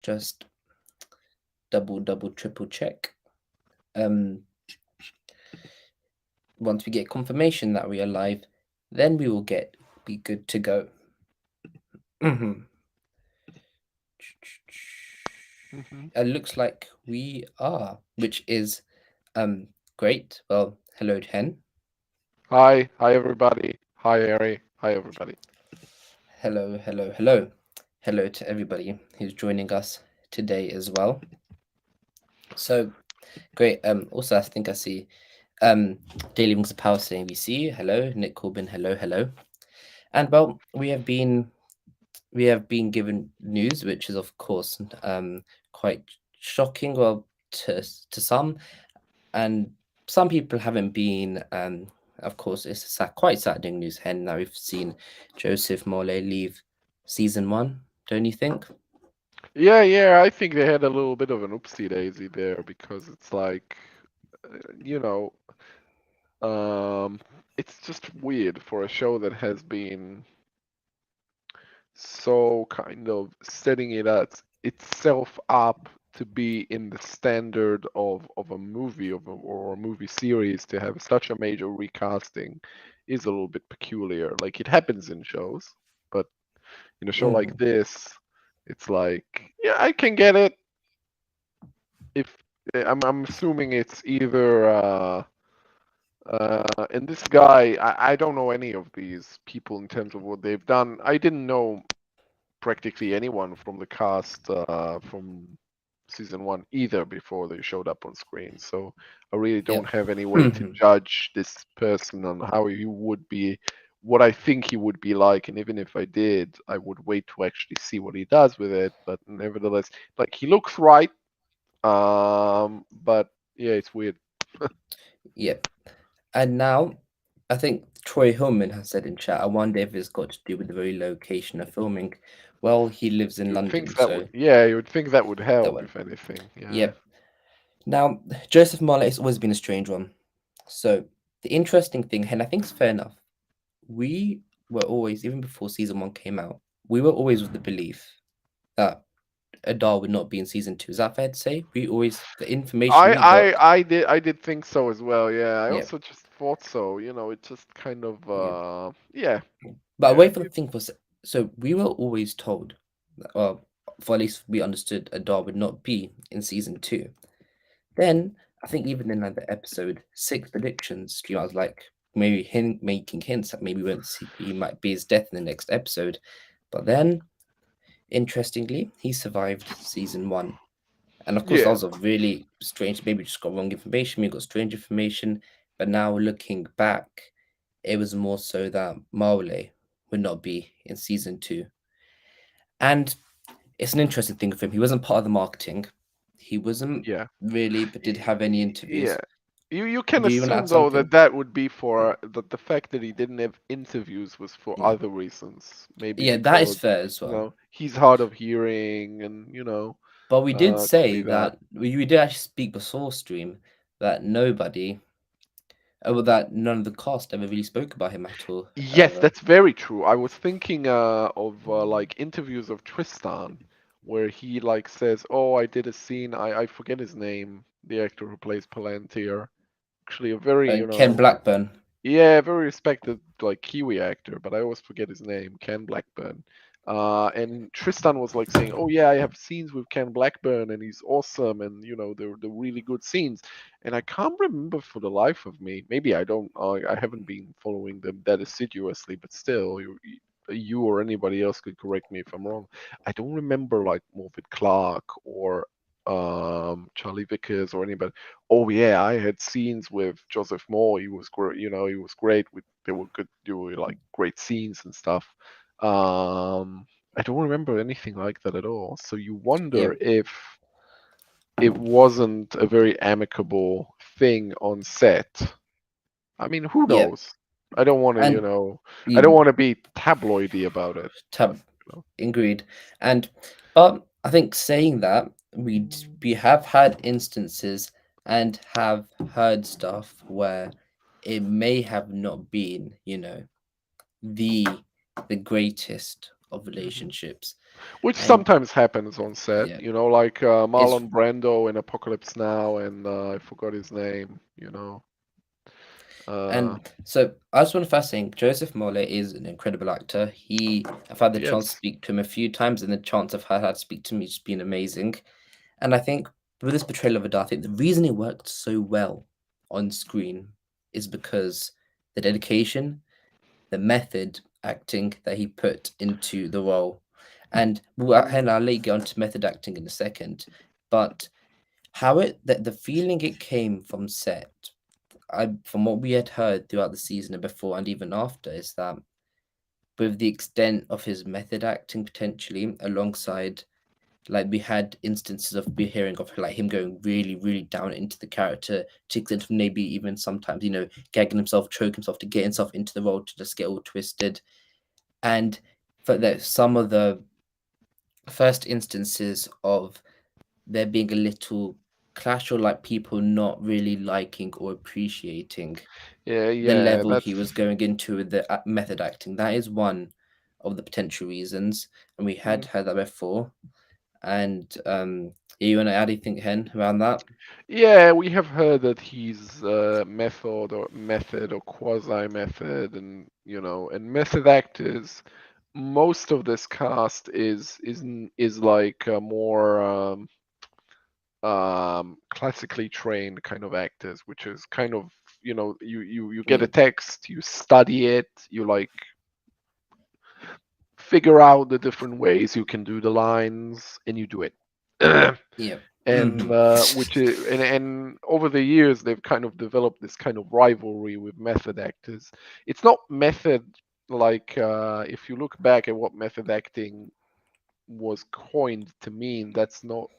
just double, triple check. Once we get confirmation that we are live, then we will be good to go. It looks like we are, which is great. Well, hello, Hen. Hi everybody. Hi Ari. Hi everybody. Hello, hello, hello. Hello to everybody who's joining us today as well. So great. Also, I think I see Daily Wings of Power saying we see you. Hello, Nick Corbin. Hello, hello. And well, we have been given news, which is of course quite shocking, well, to some, and some people haven't been. Of course, it's quite saddening news. Hen, now we've seen Joseph Mole leave season 1. Don't you think? Yeah, I think they had a little bit of an oopsie daisy there because it's like, you know, it's just weird for a show that has been so kind of setting itself up to be in the standard of a movie or a movie series to have such a major recasting is a little bit peculiar. Like it happens in shows, but in a show like this, it's like, yeah, I can get it. If I'm assuming it's either and this guy, I don't know any of these people in terms of what they've done. I didn't know practically anyone from the cast from season 1 either before they showed up on screen. So I really Yep. don't have any way to judge this person on how he would be, what I think he would be like. And even if I did, I would wait to actually see what he does with it. But nevertheless, like he looks right. But yeah, it's weird. Yep. And now, I think Troy Hillman has said in chat, I wonder if it's got to do with the very location of filming. Well, he lives in You would London, think that so would, yeah, you would think that would that help one. if anything. Yeah. Yep. Now, Joseph Marley has always been a strange one. So the interesting thing, and I think it's fair enough, we were always, even before season 1 came out, we were always with the belief that Adar would not be in season 2. Is that fair to say? We always, the information I we got, I I did I did think so as well. Yeah, I yeah, also just thought so. It just kind of yeah. yeah, But yeah. away from the thing was, so we were always told, well, for at least we understood Adar would not be in season 2. Then I think even in like the episode 6 predictions stream, I was like maybe making hints that maybe we won't see he might be his death in the next episode. But then, interestingly, he survived season 1. And of course, that Yeah. was a really strange. Maybe we just got wrong information. We got strange information. But now looking back, it was more so that Maule would not be in season 2. And it's an interesting thing for him. He wasn't part of the marketing. He wasn't Yeah. really, but did have any interviews. Yeah. You can Do you want to add assume though something? that that would be for that the fact that he didn't have interviews was for Yeah. other reasons. Maybe Yeah, that is because, fair as well. he's hard of hearing and, But we did could say be that. that we did actually speak before stream that nobody, well, that none of the cast ever really spoke about him at all. Yes, However, that's very true. I was thinking of like interviews of Tristan where he like says, "Oh, I did a scene. I forget his name, the actor who plays Palantir. Actually, a very, Ken Blackburn. yeah, very respected like Kiwi actor, but I always forget his name, Ken Blackburn. And Tristan was like saying, "Oh yeah, I have scenes with Ken Blackburn, and he's awesome, and they're really good scenes." And I can't remember for the life of me. Maybe I don't. I haven't been following them that assiduously, but still, you or anybody else could correct me if I'm wrong. I don't remember like Morfydd Clark or Charlie Vickers or anybody. Oh yeah, I had scenes with Joseph Moore. He was great. He was great. They were good. They were like great scenes and stuff. I don't remember anything like that at all. So you wonder Yep. if it wasn't a very amicable thing on set. I mean, who Yep. knows? I don't want to, And I don't you want to be tabloidy about it. But, tab agreed. And but I think saying that we have had instances and have heard stuff where it may have not been, the the greatest of mhm. relationships. Which And sometimes happens on set, yeah, like it's Marlon Brando in Apocalypse Now, and I forgot his name. Uh, and so I just want to first say Joseph Molle is an incredible actor. I've had the chance to yes. speak to him a few times, and the chance I've had to speak to him, he's been amazing. And I think with this portrayal of Adar, I think the reason it worked so well on screen is because the dedication, the method acting that he put into the role. And and I'll let you get onto method acting in a second, but the feeling it came from set, from what we had heard throughout the season and before and even after, is that with the extent of his method acting potentially alongside, like, we had instances of we hearing of like him going really really down into the character to the extent of maybe even sometimes gagging himself, choking himself to get himself into the role to just get all twisted. And for that, some of the first instances of there being a little clash, or like people not really liking or appreciating Yeah, the yeah, level he that's was going into with the method acting. That is one of the potential reasons, and we had mm, heard that before. And you want to add anything, Hen, around that? yeah, we have heard that he's method or quasi method, and method actors. Most of this cast is like more classically trained kind of actors, which is kind of, you get Yeah, a text, you study it, you like figure out the different ways you can do the lines, and you do it. yeah, And hmm which is, and over the years they've kind of developed this kind of rivalry with method actors. It's not method, like, if you look back at what method acting was coined to mean, that's not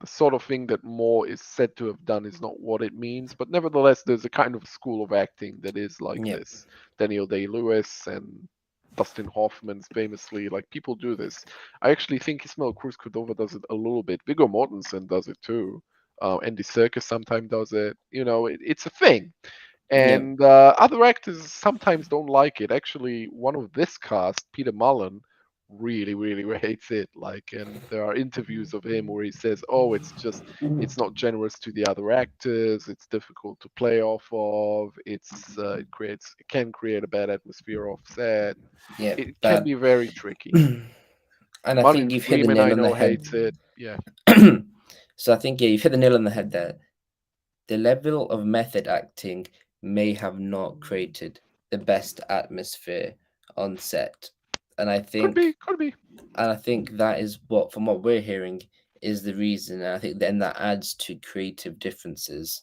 the sort of thing that Moore is said to have done, is not what it means. But nevertheless, there's a kind of school of acting that is like yeah, this. Daniel Day-Lewis and Dustin Hoffman's famously, like, people do this. I actually think Ismail Cruz Cordova does it a little bit. Viggo Mortensen does it too. Andy Serkis sometimes does it. It's a thing. yeah, And other actors sometimes don't like it. Actually, one of this cast, Peter Mullen, really, really hates it. Like, and there are interviews of him where he says, "Oh, it's not generous to the other actors. It's difficult to play off of. It can create a bad atmosphere off set. yeah, It can bad. be very tricky." And I Martin think you've hit the Freeman, nail I on the know, head. hates it. Yeah, So I think, yeah, you've hit the nail on the head there. The level of method acting may have not created the best atmosphere on set. And I could be, think could be. and I think that is what, from what we're hearing, is the reason. And I think then that adds to creative differences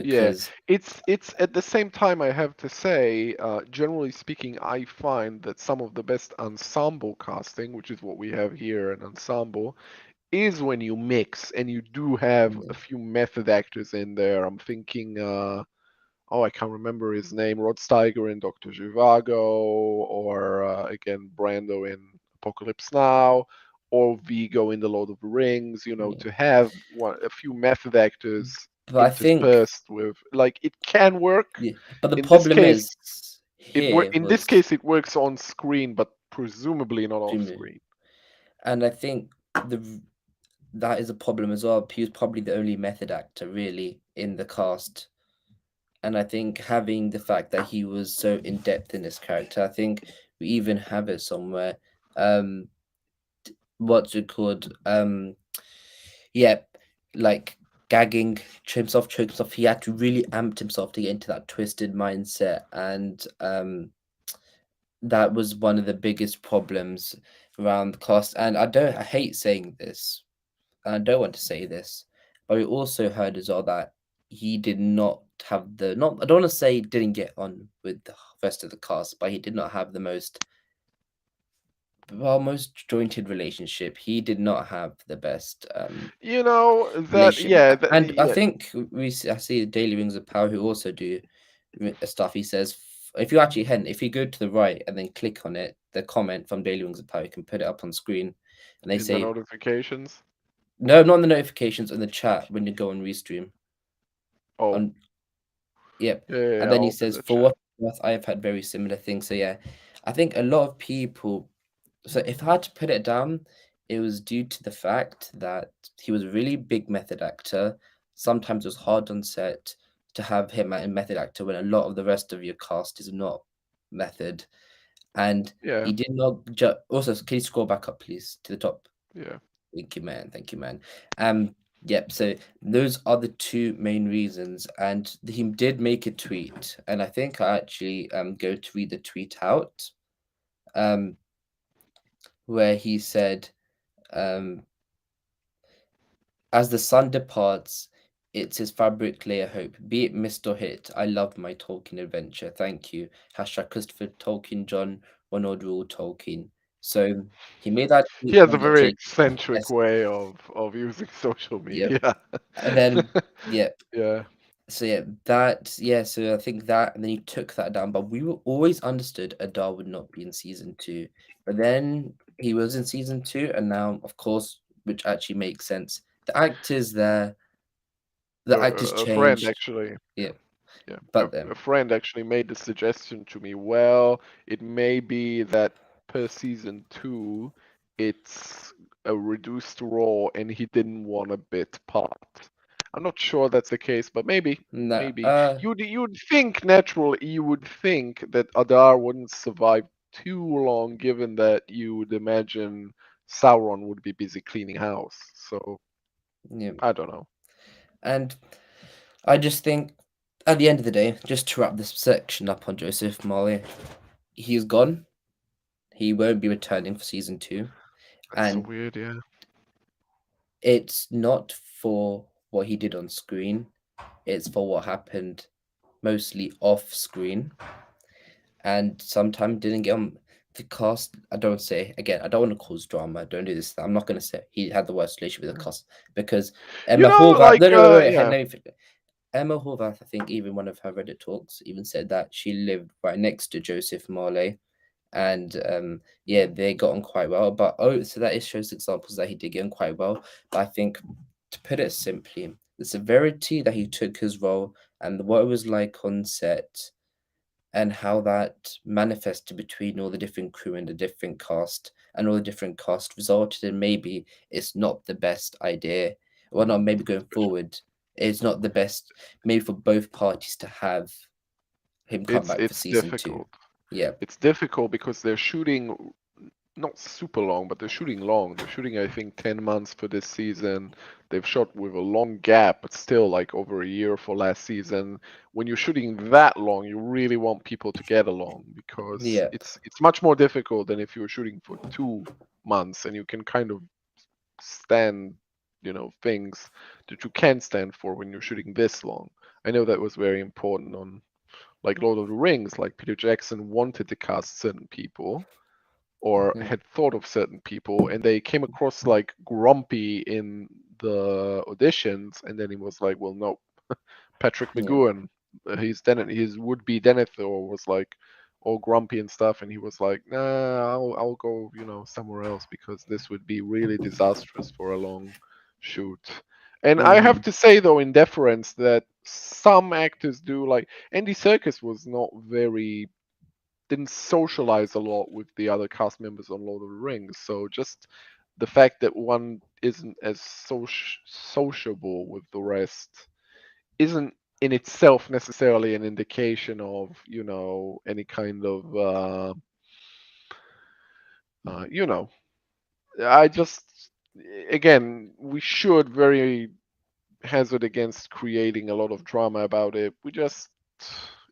Yeah, because it's at the same time, I have to say, generally speaking, I find that some of the best ensemble casting, which is what we have here, an ensemble, is when you mix and you do have a few method actors in there. I'm thinking, I can't remember his name, Rod Steiger in Dr. Zhivago, or again Brando in Apocalypse Now, or Vigo in The Lord of the Rings. yeah. To have a few method actors But I think interspersed with, like, it can work. yeah. But the In this problem case, is here was it works on screen, but presumably not off Jimmy, screen. and I think the that is a problem as well. He was probably the only method actor really in the cast. And I think having the fact that he was so in depth in his character, I think we even have it somewhere. Um, what's it called? Yeah, like gagging himself, choke himself. He had to really amped himself to get into that twisted mindset, and that was one of the biggest problems around the cast. And I hate saying this, and I don't want to say this, but we also heard as well that he did not have the not. I don't want to say he didn't get on with the rest of the cast, but he did not have the most jointed relationship. He did not have the best relationship. And I Yeah, think I see Daily Rings of Power who also do stuff. He says if you actually if you go to the right and then click on it, the comment from Daily Rings of Power, you can put it up on screen, and they in the say notifications. no, not in the notifications, in the chat when you go on Restream. Oh, On Yep, yeah, yeah, and yeah, then he I'll open says the for chat. what it's worth, I have had very similar things. So yeah, I think a lot of people. So if I had to put it down, it was due to the fact that he was a really big method actor. Sometimes it was hard on set to have him a method actor when a lot of the rest of your cast is not method. And Yeah, he did not also, can you scroll back up, please, to the top? yeah. Thank you, man. Thank you, man. Yep. So those are the two main reasons, and he did make a tweet, and I think I actually go to read the tweet out, um, where he said, um, "As the sun departs, it's his fabric layer hope. Be it missed or hit, I love my Tolkien adventure. Thank you. Hashtag Christopher Tolkien, John Ronald Rule Tolkien." So he made that He tweet has a on the very J. eccentric Yes. way of using social Yep. media. And then yeah. Yeah. So so I think that, and then you took that down, but we were always understood Adar would not be in season two. But then he was in season two, and now, of course, which actually makes sense. The actors there, the actors A friend changed. actually, Yeah, yeah, but then a friend actually made the suggestion to me. Well, it may be that per season two, it's a reduced raw, and he didn't want a bit part. I'm not sure that's the case, but maybe, no, maybe you'd think naturally you would think that Adar wouldn't survive too long, given that you would imagine Sauron would be busy cleaning house. So yeah, I don't know. and I just think at the end of the day, just to wrap this section up on Joseph Marley, he's gone. He won't be returning for season two, That's so and weird, yeah. it's not for what he did on screen. It's for what happened mostly off screen, and sometimes didn't get on the cast. I don't say again. I don't want to cause drama. Don't do this. I'm not going to say he had the worst relationship with the cast because You Emma know, Horvath. like, No, no, wait, wait. yeah, Emma Horvath. I think even one of her Reddit talks even said that she lived right next to Joseph Marley, and yeah, they got on quite well. But so that it shows examples that he did get on quite well. But I think, to put it simply, the severity that he took his role and what it was like on set and how that manifested between all the different crew and the different cast and all the different cast resulted in maybe it's not the best idea. Well, not maybe going forward, it's not the best maybe for both parties to have him come back for it's season two. difficult. Yeah. It's difficult because they're shooting not super long, but they're shooting long. They're shooting, I think, 10 months for this season. They've shot with a long gap, but still like over a year for last season. When you're shooting that long, you really want people to get along because Yeah. it's much more difficult than if you were shooting for 2 months and you can kind of stand, things that you can stand for when you're shooting this long. I know that was very important on like Lord of the Rings, like Peter Jackson wanted to cast certain people or Mhm. had thought of certain people and they came across like grumpy in the auditions and then he was like, well, no, Patrick Yeah. McGowan, his would-be Denethor was like all grumpy and stuff, and he was like, nah, I'll go, somewhere else because this would be really disastrous for a long shoot. And I have Mm-hmm. to say though, in deference, that some actors do like Andy Serkis was not very didn't socialize a lot with the other cast members on Lord of the Rings. So just the fact that one isn't as sociable with the rest isn't in itself necessarily an indication of any kind of you know I just again we should very hazard against creating a lot of drama about it. We just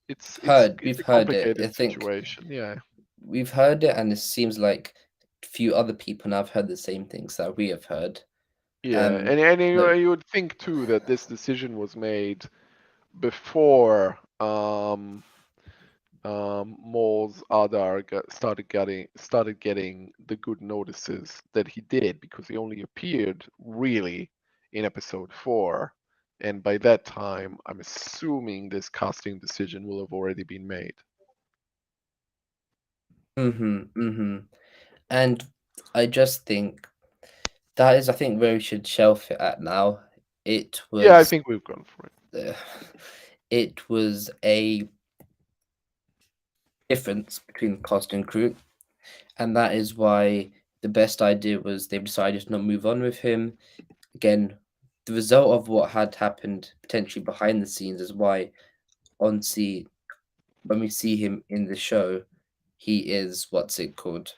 it's We've a heard it. I complicated think situation. Yeah. we've heard it, and it seems like a few other people now have heard the same things that we have heard. Yeah, Um, and no, you would think too that this decision was made before Mole's Adar started getting the good notices that he did because he only appeared really in episode 4, and by that time, I'm assuming this casting decision will have already been made. and I just think that is, I think, where we should shelf it at now. It Yeah, I was, think we've gone for it. uh, it was a difference between cast and crew, and that is why the best idea was they've decided to not move on with him. Again, the result of what had happened potentially behind the scenes is why on see when we see him in the show, he is what's it called?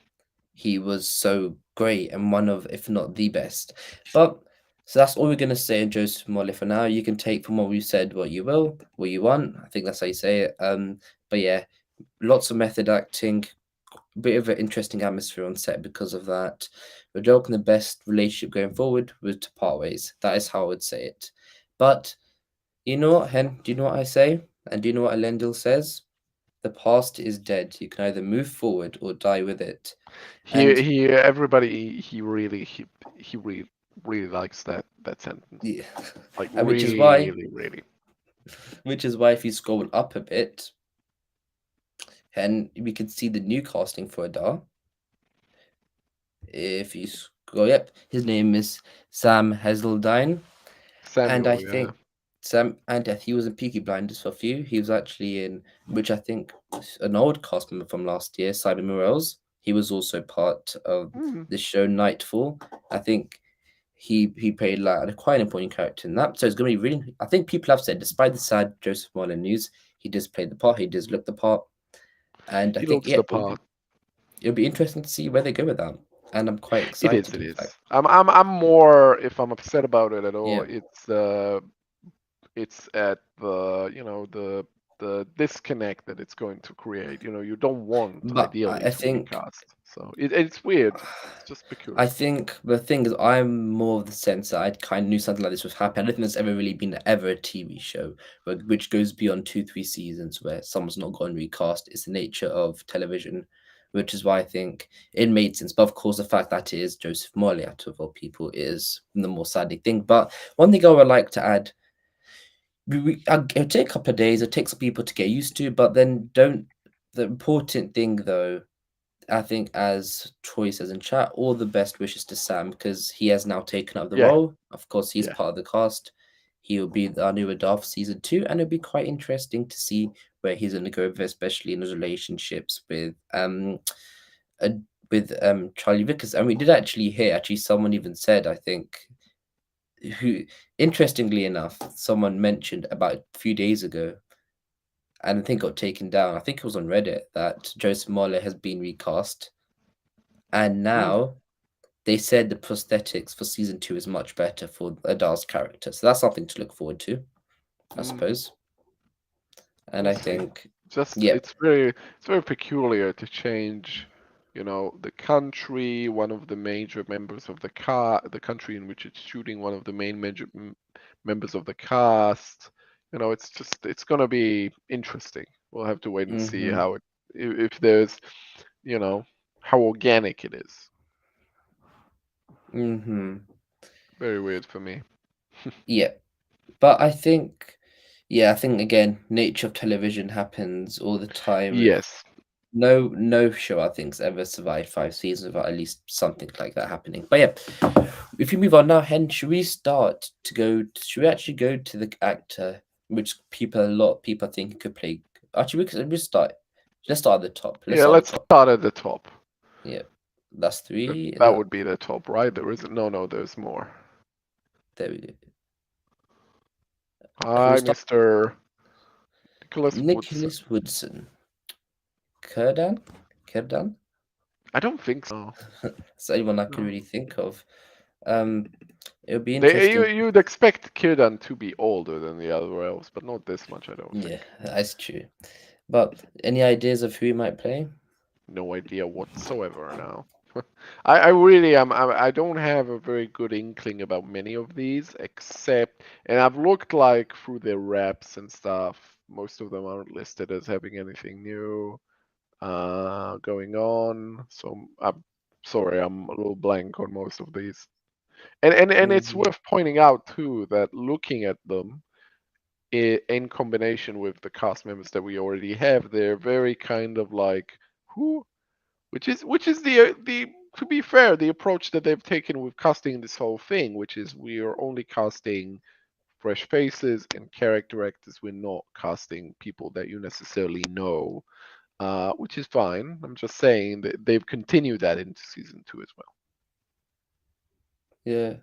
He was so great and one of, if not the best. But so that's all we're gonna say on Joseph Molly for now. You can take from what we said what you will, what you want. I think that's how you say it. But yeah, lots of method acting, a bit of an interesting atmosphere on set because of that. We're joking the best relationship going forward was to part ways. That is how I would say it. But you know what, Hen? Do you know what I say? And do you know what Elendil says? The past is dead. You can either move forward or die with it. And Everybody, he really likes that sentence. yeah, Like and which is why, really, really. if you scroll up a bit, and we can see the new casting for Adar. If you scroll, yep, his name is Sam Hazeldine. And I Samuel, yeah. think Sam, and he was in Peaky Blinders for a few. He was actually in, which I think an old cast member from last year, Simon Morels. He was also part of Mm. the show Nightfall. I think he played like quite an important character in that. So it's gonna be really. I think people have said, despite the sad Joseph Marlin news, he does play the part. He does look the part, and I He think looks the part. it'll be interesting to see where they go with that. And I'm quite It is, excited. it In is. fact, I'm more, if I'm upset about it at all, yeah. it's at the, the disconnect that it's going to create. You don't want But ideally I to think recast. So it's weird. It's just I peculiar. think the thing is, I'm more of the sense that I kind of knew something like this was happening. I don't think there's ever really been ever a TV show which goes beyond 2, 3 seasons where someone's not gone recast. It's the nature of television, which is why I think it made sense. But of course, the fact that it is Joseph Morley out of all people is the more saddening thing. But one thing I would like to add, it'll take a couple of days. It takes people to get used to, but then don't. The important thing though, I think, as Troy says in chat, all the best wishes to Sam because he has now taken up the Yeah, role. Of course, he's yeah. part of the cast. He'll be our new Adar for season 2, and it'll be quite interesting to see where he's going to go, especially in his relationships uh, with Charlie Vickers. And we did actually hear, someone even said, I think, who, interestingly enough, someone mentioned about a few days ago, and I think got taken down. I think it was on Reddit that Joseph Marler has been recast, and Mm, now they said the prosthetics for season 2 is much better for Adar's character. So that's something to look forward to, I mm. suppose. And We'll I see. think, Just yeah, it's very peculiar to change, the country, one of the major members of the country in which it's shooting, one of the main members of the cast. It's gonna be interesting. We'll have to wait and see mm-hmm, how if there's, you know, how organic it is. mm-hmm, Very weird for me. yeah. But I think, yeah, I think again, nature of television happens all the time with Yes. no show I think's ever survived 5 seasons without at least something like that happening. But yeah, if you move on now, Hen, should we start to go? Should we actually go to the actor, which a lot of people think could play? Actually, we start. Let's start at the top. Let's Yeah, start at let's the top. start at the top. Yeah, that's That, 3. Is that that would be the top, right? There isn't. No, there's more. there? We go. We'll Hi, start. Mr. Nicholas Woodson. Nicholas Woodson, Kurdan, Kurdan. I don't think so. That's the only one I can No. really think of. Um, it would be They, interesting. you'd expect Kirdan to be older than the other elves, but not this much, I don't Yeah, think. that's true. But any ideas of who he might play? No idea whatsoever now. I really am. I don't have a very good inkling about many of these, except, and I've looked like through their reps and stuff. Most of them aren't listed as having anything new going on. So I'm sorry, I'm a little blank on most of these. And it's Mm-hmm. worth pointing out too that looking at them in combination with the cast members that we already have, they're very kind of like who, which is the to be fair, the approach that they've taken with casting this whole thing, which is we are only casting fresh faces and character actors. We're not casting people that you necessarily know. which is fine. I'm just saying that they've continued that into season 2 as well. Yeah.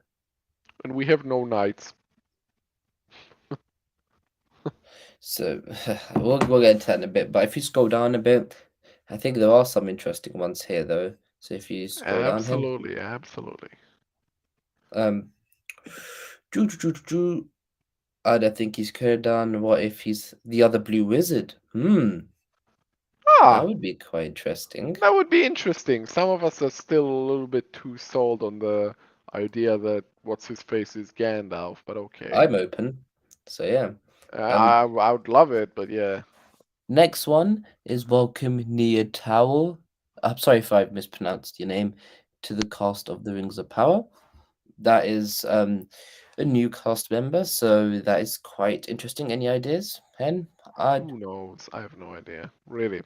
And we have no knights. So we'll get into that in a bit. But if you scroll down a bit, I think there are some interesting ones here though. So if you scroll down here, Absolutely, absolutely. um, I don't think he's Kurdan. What if he's the other blue wizard? That Ah, would be quite interesting. that would be interesting. Some of us are still a little bit too sold on the idea that what's his face is Gandalf, but okay. I'm open. So yeah. I would love it, but yeah. Next one is welcome Nia Towel. I'm sorry if I've mispronounced your name, to the cast of the Rings of Power. That is a new cast member, so that is quite interesting. Any ideas, Hen? I'd Who knows? I have no idea. Really.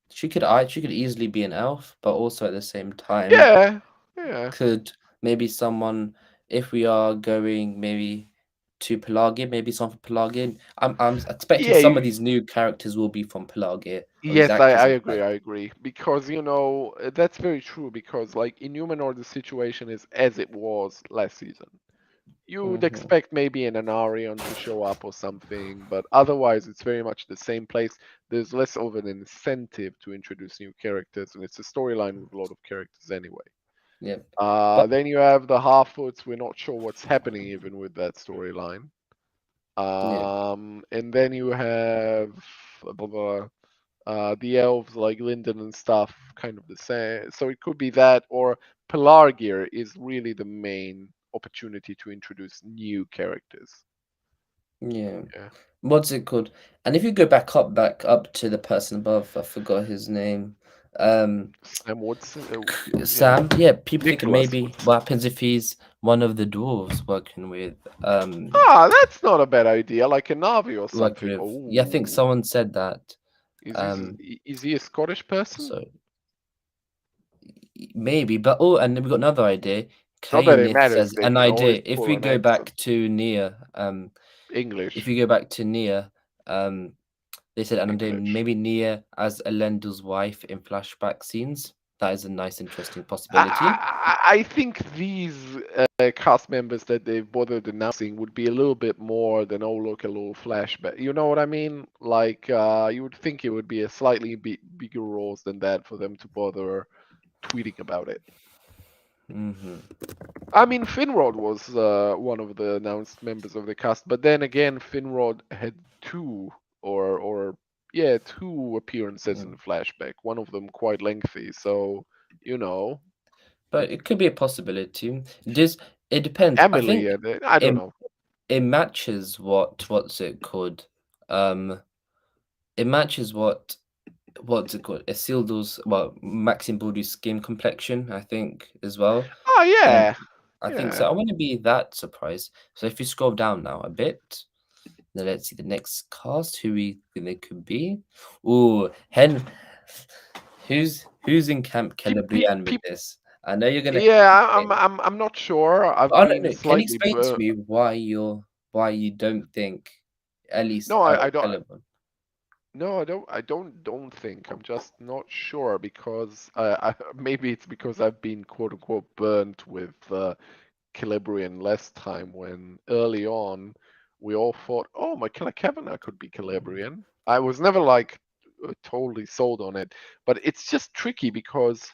she could easily be an elf, but also at the same time Yeah, yeah. could maybe someone, if we are going maybe to Pelagia, maybe someone from Pelagia. I'm expecting Yeah, some of these new characters will be from Pelagia or yes, exactly I something agree, like I agree. Because, that's very true because like in Numenor the situation is as it was last season. You would that. expect maybe an Anarion to show up or something, but otherwise it's very much the same place. There's less of an incentive to introduce new characters, and it's a storyline with a lot of characters anyway. Yeah, but Then you have the Half-Foots. We're not sure what's happening even with that storyline. yeah, And then you have the elves like Linden and stuff, kind of the same. So it could be that, or Pelargir is really the main opportunity to introduce new characters. yeah. Yeah. What's it called? And if you go back up to the person above, I forgot his name. Um, Sam Woodson, yeah, Sam. Yeah, people thinking Nicholas maybe Woodson. what happens if he's one of the dwarves working with That's not a bad idea, like a Navi or working something. with. Yeah, I think Oh, someone said that. Um, is he a Scottish person? so maybe, but oh, and then we got another idea. Not that it Kaynith matters. says They an can always idea. If pull we an go back accent. to Nia, if English, you go back to Nia, they said an idea. English. Maybe Nia as Elendel's wife in flashback scenes. That is a nice, interesting possibility. I think these cast members that they've bothered announcing would be a little bit more than, oh, look, a little flashback. You know what I mean? Like, you would think it would be a slightly bigger roles than that for them to bother tweeting about it. Hmm. I mean, Finrod was one of the announced members of the cast, but then again, Finrod had two appearances in the flashback. One of them quite lengthy, so you know, But it could be a possibility. Just it depends. I Emily. think I don't it know. it matches what's it called? Um, it matches what's it called? Isildur's Maxim Buldu's skin complexion, I think, as well. Oh And yeah, I think so. yeah. I wouldn't be that surprised. So if you scroll down now a bit, then let's see the next cast, who we think they could be. Ooh, Hen, who's in Camp Celebrian with People. this? I know you're gonna Yeah, hate it. I'm not sure. I've Oh no, been no. Can you slightly. explain to me why you don't think at least No, I don't. Celeborn? No, I don't think. I'm just not sure because maybe it's because I've been quote unquote burnt with Celebrian last time when early on we all thought, oh, Michaela Kavanagh could be Celebrian. I was never like totally sold on it, but it's just tricky because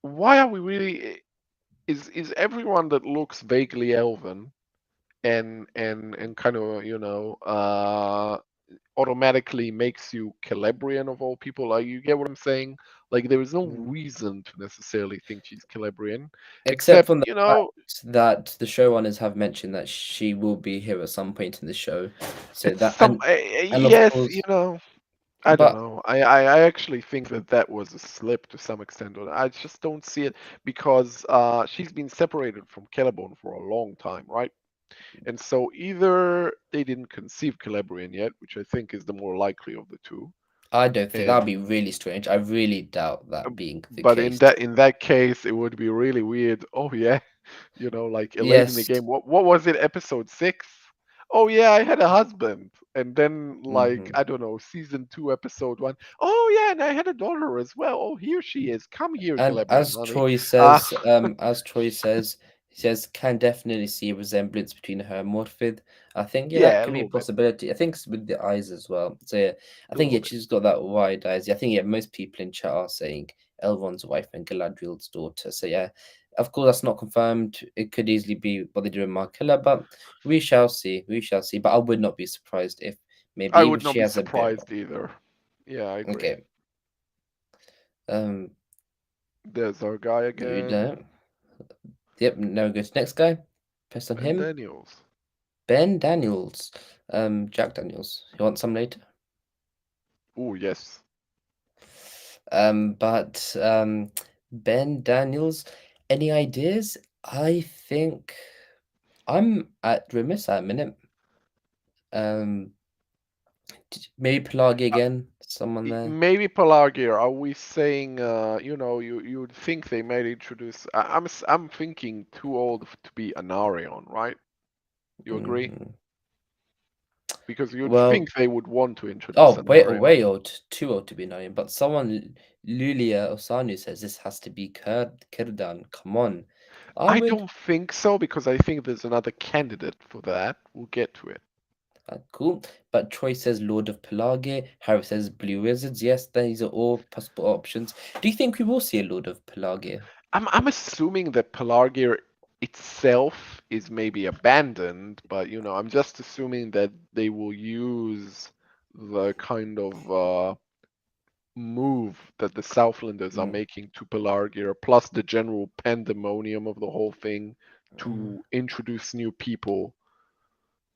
why are we really is everyone that looks vaguely elven and kind of automatically makes you Celebrian of all people. Like you get what I'm saying? Like there is no Mm. reason to necessarily think she's Celebrian, Except except from the fact that the showrunners have mentioned that she will be here at some point in the show. So it's that some and of yes, course, I don't but know. I actually think that was a slip to some extent. Or I just don't see it because she's been separated from Celeborn for a long time, right? And so either they didn't conceive Celebrian yet, which I think is the more likely of the two, I don't think that would and be really strange. I really doubt that being the but in case. that case, it would be really weird. Oh yeah, like late in the Yes, game. What was it? Episode 6? oh yeah, I had a husband, and then like Hmm. I don't know, season 2, episode 1, oh yeah, and I had a daughter as well. Oh, here she is. Come here, And Celeban, honey. As Troy says, he says can definitely see a resemblance between her and Morfydd. I think yeah, that Yeah, a could be a little bit, possibility. I think it's with the eyes as well. So yeah, I a think little yeah, bit. she's got that wide eyes. Yeah, I think yeah, most people in chat are saying Elrond's wife and Galadriel's daughter. So yeah, of course that's not confirmed. It could easily be what they do in Markilla, but we shall see. We shall see. But I would not be surprised if maybe I even would not she be has a bit. surprised either. Yeah, I agree. Okay. Um, There's our guy we again, don't. Yep. Now we go to next guy. Press on Ben him. Daniels. Ben Daniels. Jack Daniels. You want some later? Oh yes. But Ben Daniels. Any ideas? I think I'm at remiss at a minute. Um, maybe Pelagi again. Someone there. Maybe Pelargir. Are we saying, you would think they might introduce. I'm thinking too old to be Anarion, right? You agree? Mhm. Because you'd Well, think they would want to introduce oh, Anarion. way old, too old to be known. But someone, Lulia Osanu says this has to be Kirdan. Come on, I I would. don't think so because I think there's another candidate for that. We'll get to it. Cool. But Troy says Lord of Pelage. Harry says Blue Wizards. Yes, these are all possible options. Do you think we will see a Lord of Pelage? I'm assuming that Pelargir itself is maybe abandoned, but I'm just assuming that they will use the kind of move that the Southlanders are Mm, making to Pelargir, plus the general pandemonium of the whole thing mm, to introduce new people,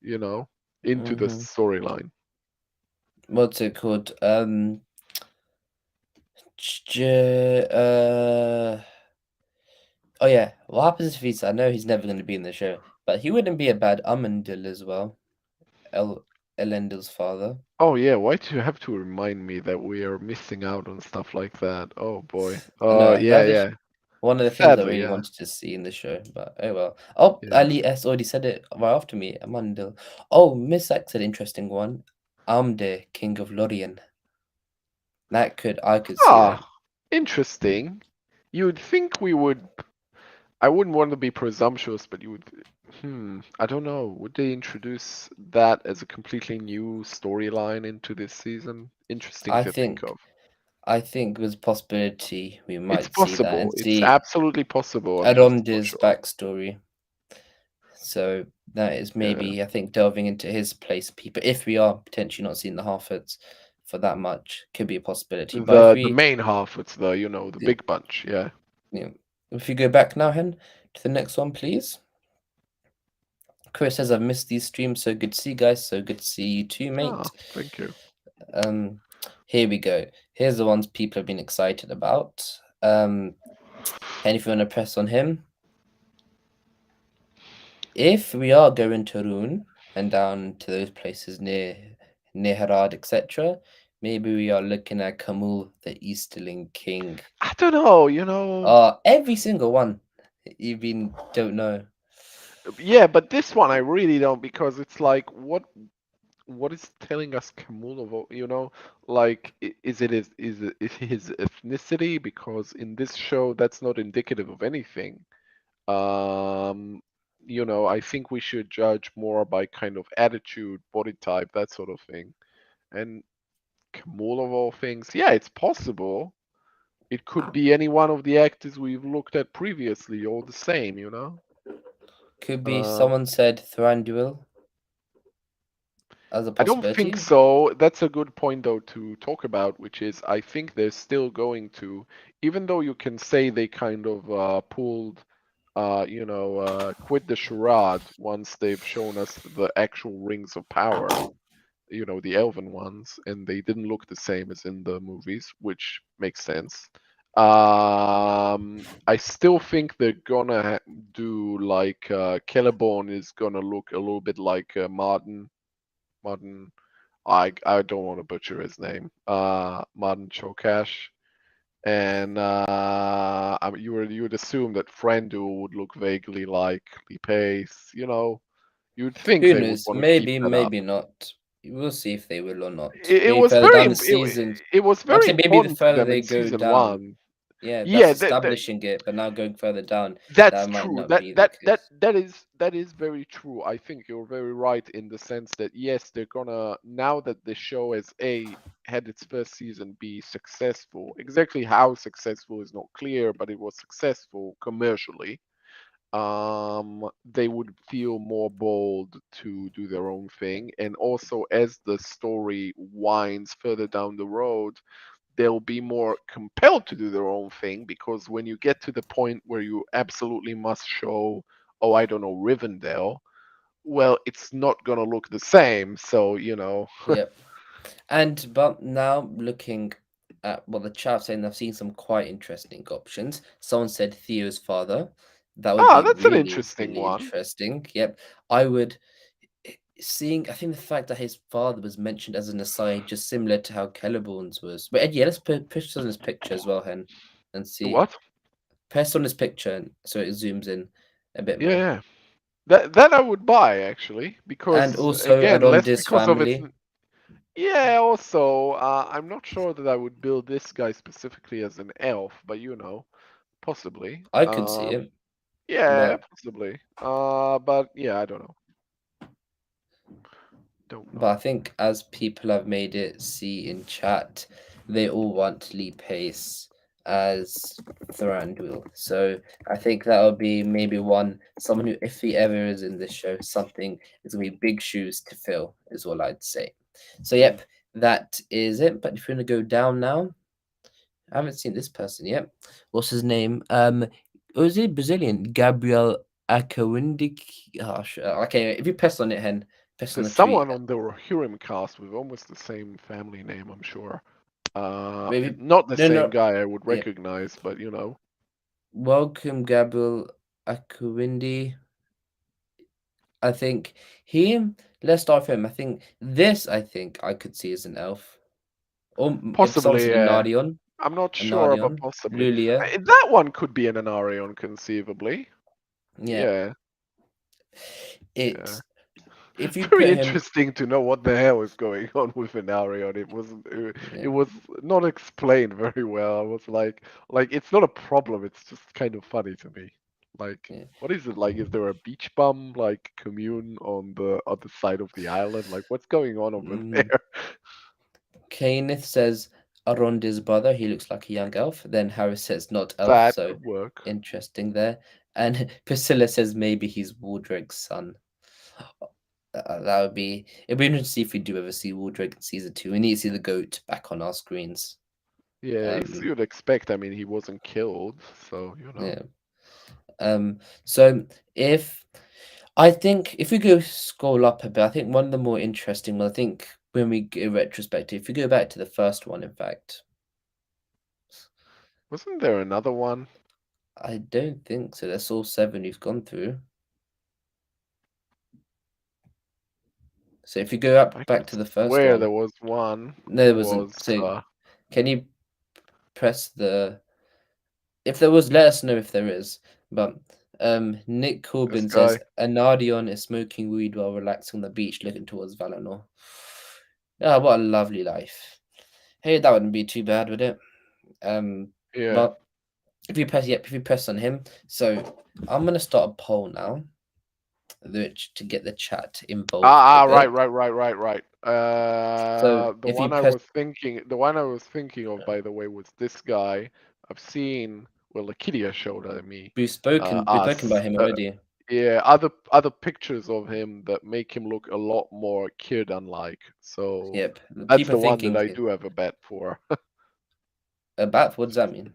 you know, into the mhm. storyline. What's it called? Oh yeah. What happens if he's? I know he's never going to be in the show, but he wouldn't be a bad Amundil as well. Elendil's father. Oh yeah, why do you have to remind me that we are missing out on stuff like that? Oh boy. No, Yeah, that is yeah. one of the things I Sadly, really yeah. wanted to see in the show, but oh well. Oh, Yeah. Ali S already said it right after me. Amandil. Oh, Miss X said interesting one. Amde, King of Lorien. I could see that. Ah, interesting. You would think we would. I wouldn't want to be presumptuous, but you would. I don't know. Would they introduce that as a completely new storyline into this season? Interesting I to think think of. I think there's a possibility we It's might see that possible. and It's see absolutely possible. I'm just not Arondir's sure. backstory. So that is Yeah. maybe I think delving into his place, people. If we are potentially not seeing the Harfords for that much, could be a possibility. But if The we main half, it's the yeah, big bunch. Yeah. yeah. If you go back now, Hen, to the next one, please. Chris says, I've missed these streams. So good to see you guys. So good to see you too, Ah, mate. thank you. Um, Here we go. Here's the ones people have been excited about. Hen, if you want to press on him. If we are going to Rune and down to those places near Herad, etc., maybe we are looking at Camul, the Easterling King. I don't know. Every single one. You been don't know. Yeah, but this one I really don't because it's like what is telling us Kamulovo, like is it his ethnicity? Because in this show that's not indicative of anything. Um, I think we should judge more by kind of attitude, body type, that sort of thing. And Kamulovo things, yeah, it's possible. It could be any one of the actors we've looked at previously, all the same. Could be Uh, someone said Thranduil as a I don't think possibility. so. That's a good point, though, to talk about, which is I think they're still going to, even though you can say they kind of pulled, quit the charade once they've shown us the actual rings of power, the elven ones, and they didn't look the same as in the movies, which makes sense. I still think they're gonna do like Celeborn is gonna look a little bit like Martin. I don't want to butcher his name. Martin Chokash. And you would assume that Frandu would look vaguely like Lee Pace, You'd think Who they would knows? want to keep Maybe, that up. maybe not. We'll see if they will or not. It Maybe was further very down the season. it was Like I very said, maybe the important to further them they in go season down, one. yeah, that's Yeah, establishing it. But now going further down, that's that might true. not be the case. That is very true. I think you're very right in the sense that yes, they're gonna now that the show has had its first season be successful. Exactly how successful is not clear, but it was successful commercially. They would feel more bold to do their own thing, and also as the story winds further down the road, they'll be more compelled to do their own thing because when you get to the point where you absolutely must show, oh, I don't know, Rivendell, well, it's not going to look the same. So, Yep. But now looking at what the chat saying, I've seen some quite interesting options. Someone said Theo's father. That would be that's an really, interesting really one. interesting. Yep. I would seeing I think the fact that his father was mentioned as an aside, just similar to how Celeborn's was. But Ed, yeah, let's push on his picture as well, Hen, and see. What? Press on his picture so it zooms in a bit Yeah, more. yeah. That I would buy actually And because also again, less Arondi's because of its. family. Yeah, also, I'm not sure that I would build this guy specifically as an elf, but possibly. I could see it, Yeah, but possibly. But yeah, I don't know. Don't But I know. think as people have made it see in chat, they all want Lee Pace as Thranduil. So I think that'll be maybe someone who, if he ever is in this show, something is gonna be big shoes to fill, is all I'd say. So Mm. yep, that is it. But if you're gonna go down now, I haven't seen this person yet. What's his name? Was he Brazilian? Gabriel Akawindik. Oh, okay, if you press on it, Hen, press on There's the tweet. someone on the Rohirrim cast with almost the same family name, I'm sure. Maybe Not the no, same no. guy I would Yeah. recognize, but Welcome, Gabriel Akuwindi. I think he. Let's start with him. I think this. I think I could see as an elf, or if someone possibly. said Anarion, I'm not sure, but Anarion, possibly. Lulia. That one could be an Anarion, conceivably. Yeah, Yeah, yeah. it. If you Very put him, interesting to know what the hell is going on with Venarion. It wasn't. yeah, It was not explained very well. I was like it's not a problem. It's just kind of funny to me. Like, yeah. what is it like? Is there a beach bum like commune on the other side of the island? Like, what's going on over Mm. there? Kenneth says Arondi's brother. He looks like a young elf. Then Harris says not elf. That So could work. interesting there. And Priscilla says maybe he's Waldreg's son. That would be. It'd be interesting to see if we do ever see Waldreg in season 2. We need to see the goat back on our screens. Yeah, you'd expect. I mean, he wasn't killed, so Yeah. So if I think if we go scroll up a bit, I think one of the more interesting ones, I think when we go retrospective, if we go back to the first one, in fact, Wasn't there another one? I don't think so. That's all 7 we've gone through. So if you go I up could back to the first swear there one, was one no, who there wasn't. was So can you press the if there was, let us know if there is. But Nick this Corbin says guy. Anardion is smoking weed while relaxing on the beach, looking towards Valinor. Ah, what a lovely life. Hey, that wouldn't be too bad, would it? Yeah. But if you press on him, so I'm gonna start a poll now, which to get the chat involved a Right, bit. right, right, right, right. So if you press, The one I was thinking of, by the way, was this guy. I've seen, well, Lakidia showed me, we've spoken us. about him already. Yeah, other pictures of him that make him look a lot more Kirdan-like. So Yep, the that's people the one that thinking I do have a bet for. about what does that mean?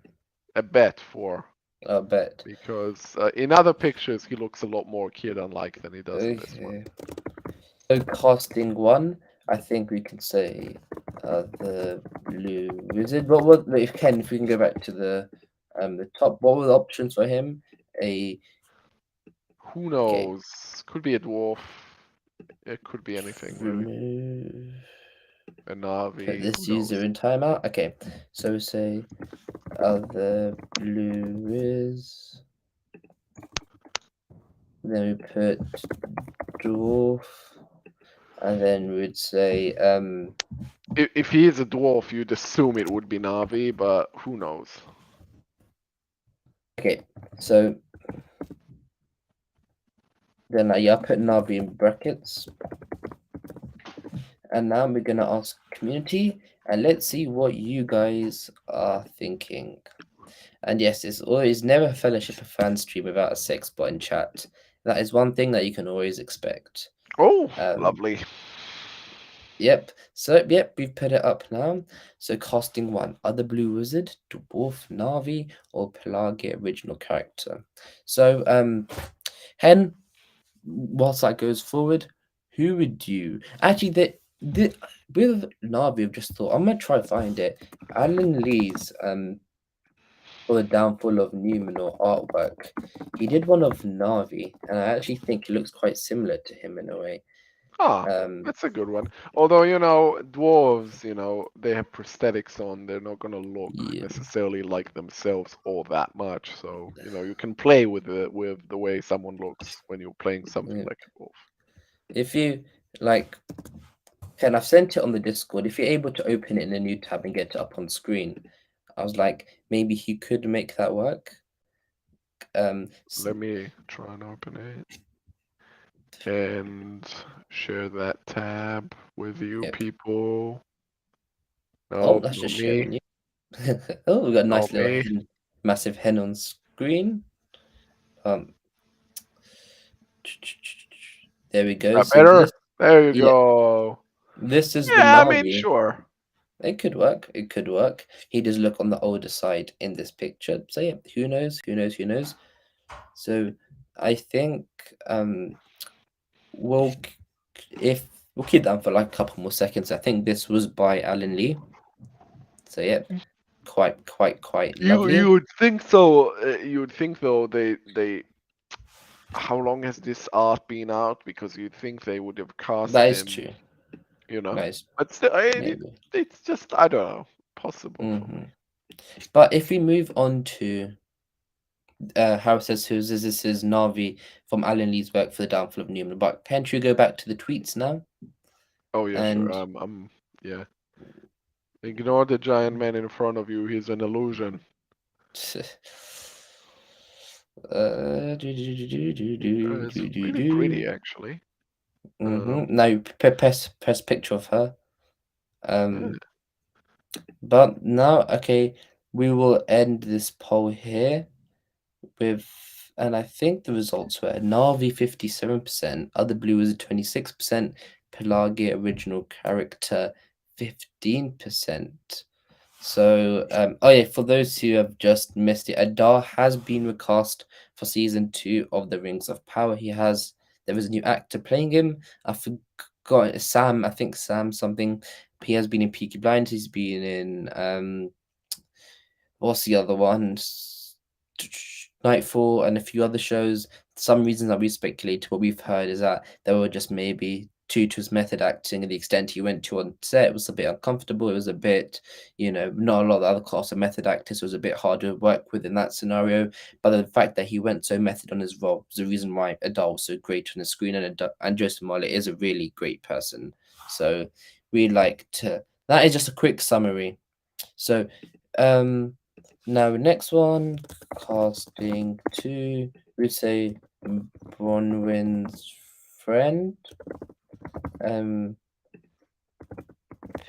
A bet for. A bet. Because in other pictures he looks a lot more Kirdan-like than he does in this one. Okay. So casting one, I think we can say the blue wizard. What if Ken, if we can go back to the top, what were the options for him? Who Okay. knows? Could be a dwarf. It could be anything really. Remove. A Put Navi. Who this user knows? in timeout. Okay. So say other blue is. Then we put dwarf, and then we'd say If he is a dwarf, you'd assume it would be Navi, but who knows? okay. So then I put Navi in brackets, and now we're gonna ask community, and let's see what you guys are thinking. And yes, it's always never Fellowship of Fans stream without a sex bot in chat. That is one thing that you can always expect. Oh, Um, lovely. Yep. So yep, we've put it up now. So casting one, other blue wizard, dwarf, Navi, or Pelagia original character. So Hen, whilst that goes forward, who would you actually the with Navi? I've just thought I'm gonna try find it. Alan Lee's for the downfall of Numenor artwork. He did one of Navi, and I actually think it looks quite similar to him in a way. Ah, Um, that's a good one. Although, dwarves, they have prosthetics on. They're not gonna look yeah. necessarily like themselves all that much. So, you can play with the way someone looks when you're playing something Yeah. like a dwarf. If you like, Ken, I've sent it on the Discord. If you're able to open it in a new tab and get it up on screen, I was like, maybe he could make that work. Let me try and open it and share that tab with you Yep. people. Oh, No, that's not just me. showing you. Oh, we've got a nice Not little me. hen, massive hen on screen. Um, there we go. That So better? this, There you yeah, go. this is the Yeah, I mean, Navi. sure. It could work. It could work. He does look on the older side in this picture. So yeah, who knows? Who knows? Who knows? So I think we'll if we'll keep that for like a couple more seconds. I think this was by Alan Lee. So yeah, quite You lovely. would think so. You would think though they how long has this art been out? Because you'd think they would have cast That is him, true. you know. That is But still, maybe. it's just I don't know, possible for me. But if we move on to how it says who's this is Navi from Alan Lee's work for the downfall of Newman. But can't you go back to the tweets now? Oh yeah, sure. And Yeah. Ignore the giant man in front of you. He's an illusion. It's really pretty, actually. No, press picture of her. Yeah. But now, okay, we will end this poll here with, and I think the results were Navi 57%, Other Blue was 26%, Pelagia original character 15%. So, oh yeah, for those who have just missed it, Adar has been recast for season 2 of The Rings of Power. There is a new actor playing him. I forgot Sam. I think Sam something. He has been in Peaky Blinders. He's been in what's the other ones? Nightfall and a few other shows. Some reasons that we speculated, what we've heard is that they were just maybe due to his method acting and the extent he went to on set, it was a bit uncomfortable. It was a bit, not a lot of the other cast of method actors was a bit harder to work with in that scenario. But the fact that he went so method on his role was the reason why Adar was so great on the screen, and Joseph Marley is a really great person. So we like to. That is just a quick summary. So, now next one, casting two. We say Bronwyn's friend. Um,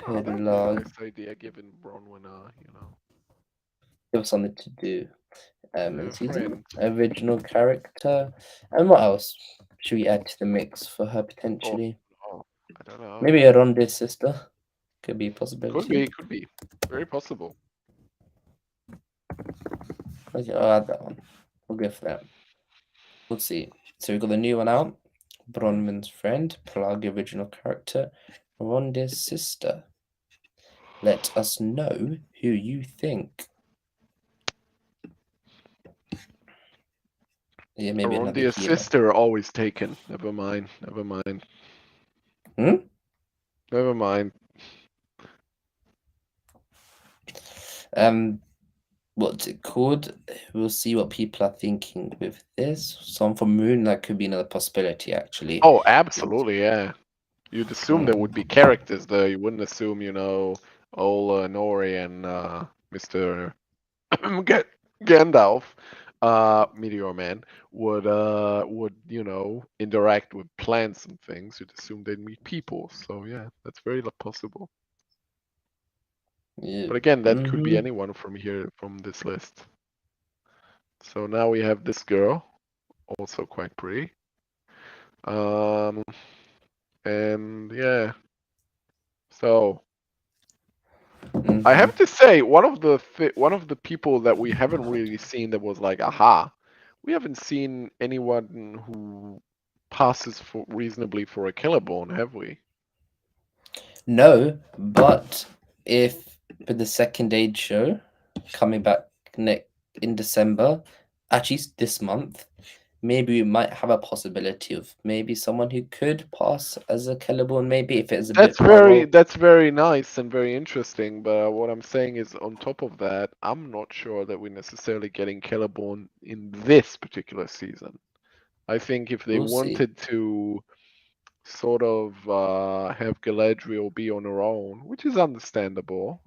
Oh, that would be a Pilar, nice idea, given Bronwyn, give us something to do. In a season friend. original character, and what else should we add to the mix for her Oh, potentially? no, I don't know. Maybe a Ronda's sister could be a Could possibility. be, could be. Very possible. Okay, I'll add that one. We'll go for that. We'll see. So we've got the new one out. Bronwyn's friend, Pelagia original character, Ronda's sister. Let us know who you think. Yeah, maybe another Arondia's healer. sister always taken. Never mind. Never mind. Hmm? Never mind. Um, what's it called? We'll see what people are thinking with this. Someone from Moon, that could be another possibility, actually. Oh, absolutely, yeah. You'd assume there would be Mm. characters there. You wouldn't assume, old Nori and Mr. Gandalf, Meteor Man, would interact with plants and things. You'd assume they'd meet people. So yeah, that's very possible. Yeah. But again, that could be Mm-hmm. anyone from here from this list. So now we have this girl, also quite pretty. And yeah. So I have to say, one of the people that we haven't really seen that was like, aha, we haven't seen anyone who passes for reasonably for a Kellerborn, have we? No, but if with the second aid show coming back in December, actually this month, maybe we might have a possibility of maybe someone who could pass as a Celeborn, maybe if it's a bit thorough. That's very nice and very interesting. But what I'm saying is, on top of that, I'm not sure that we're necessarily getting Kellerborn in this particular season. I think if they We'll see. wanted to sort of have Galadriel be on her own, which is understandable.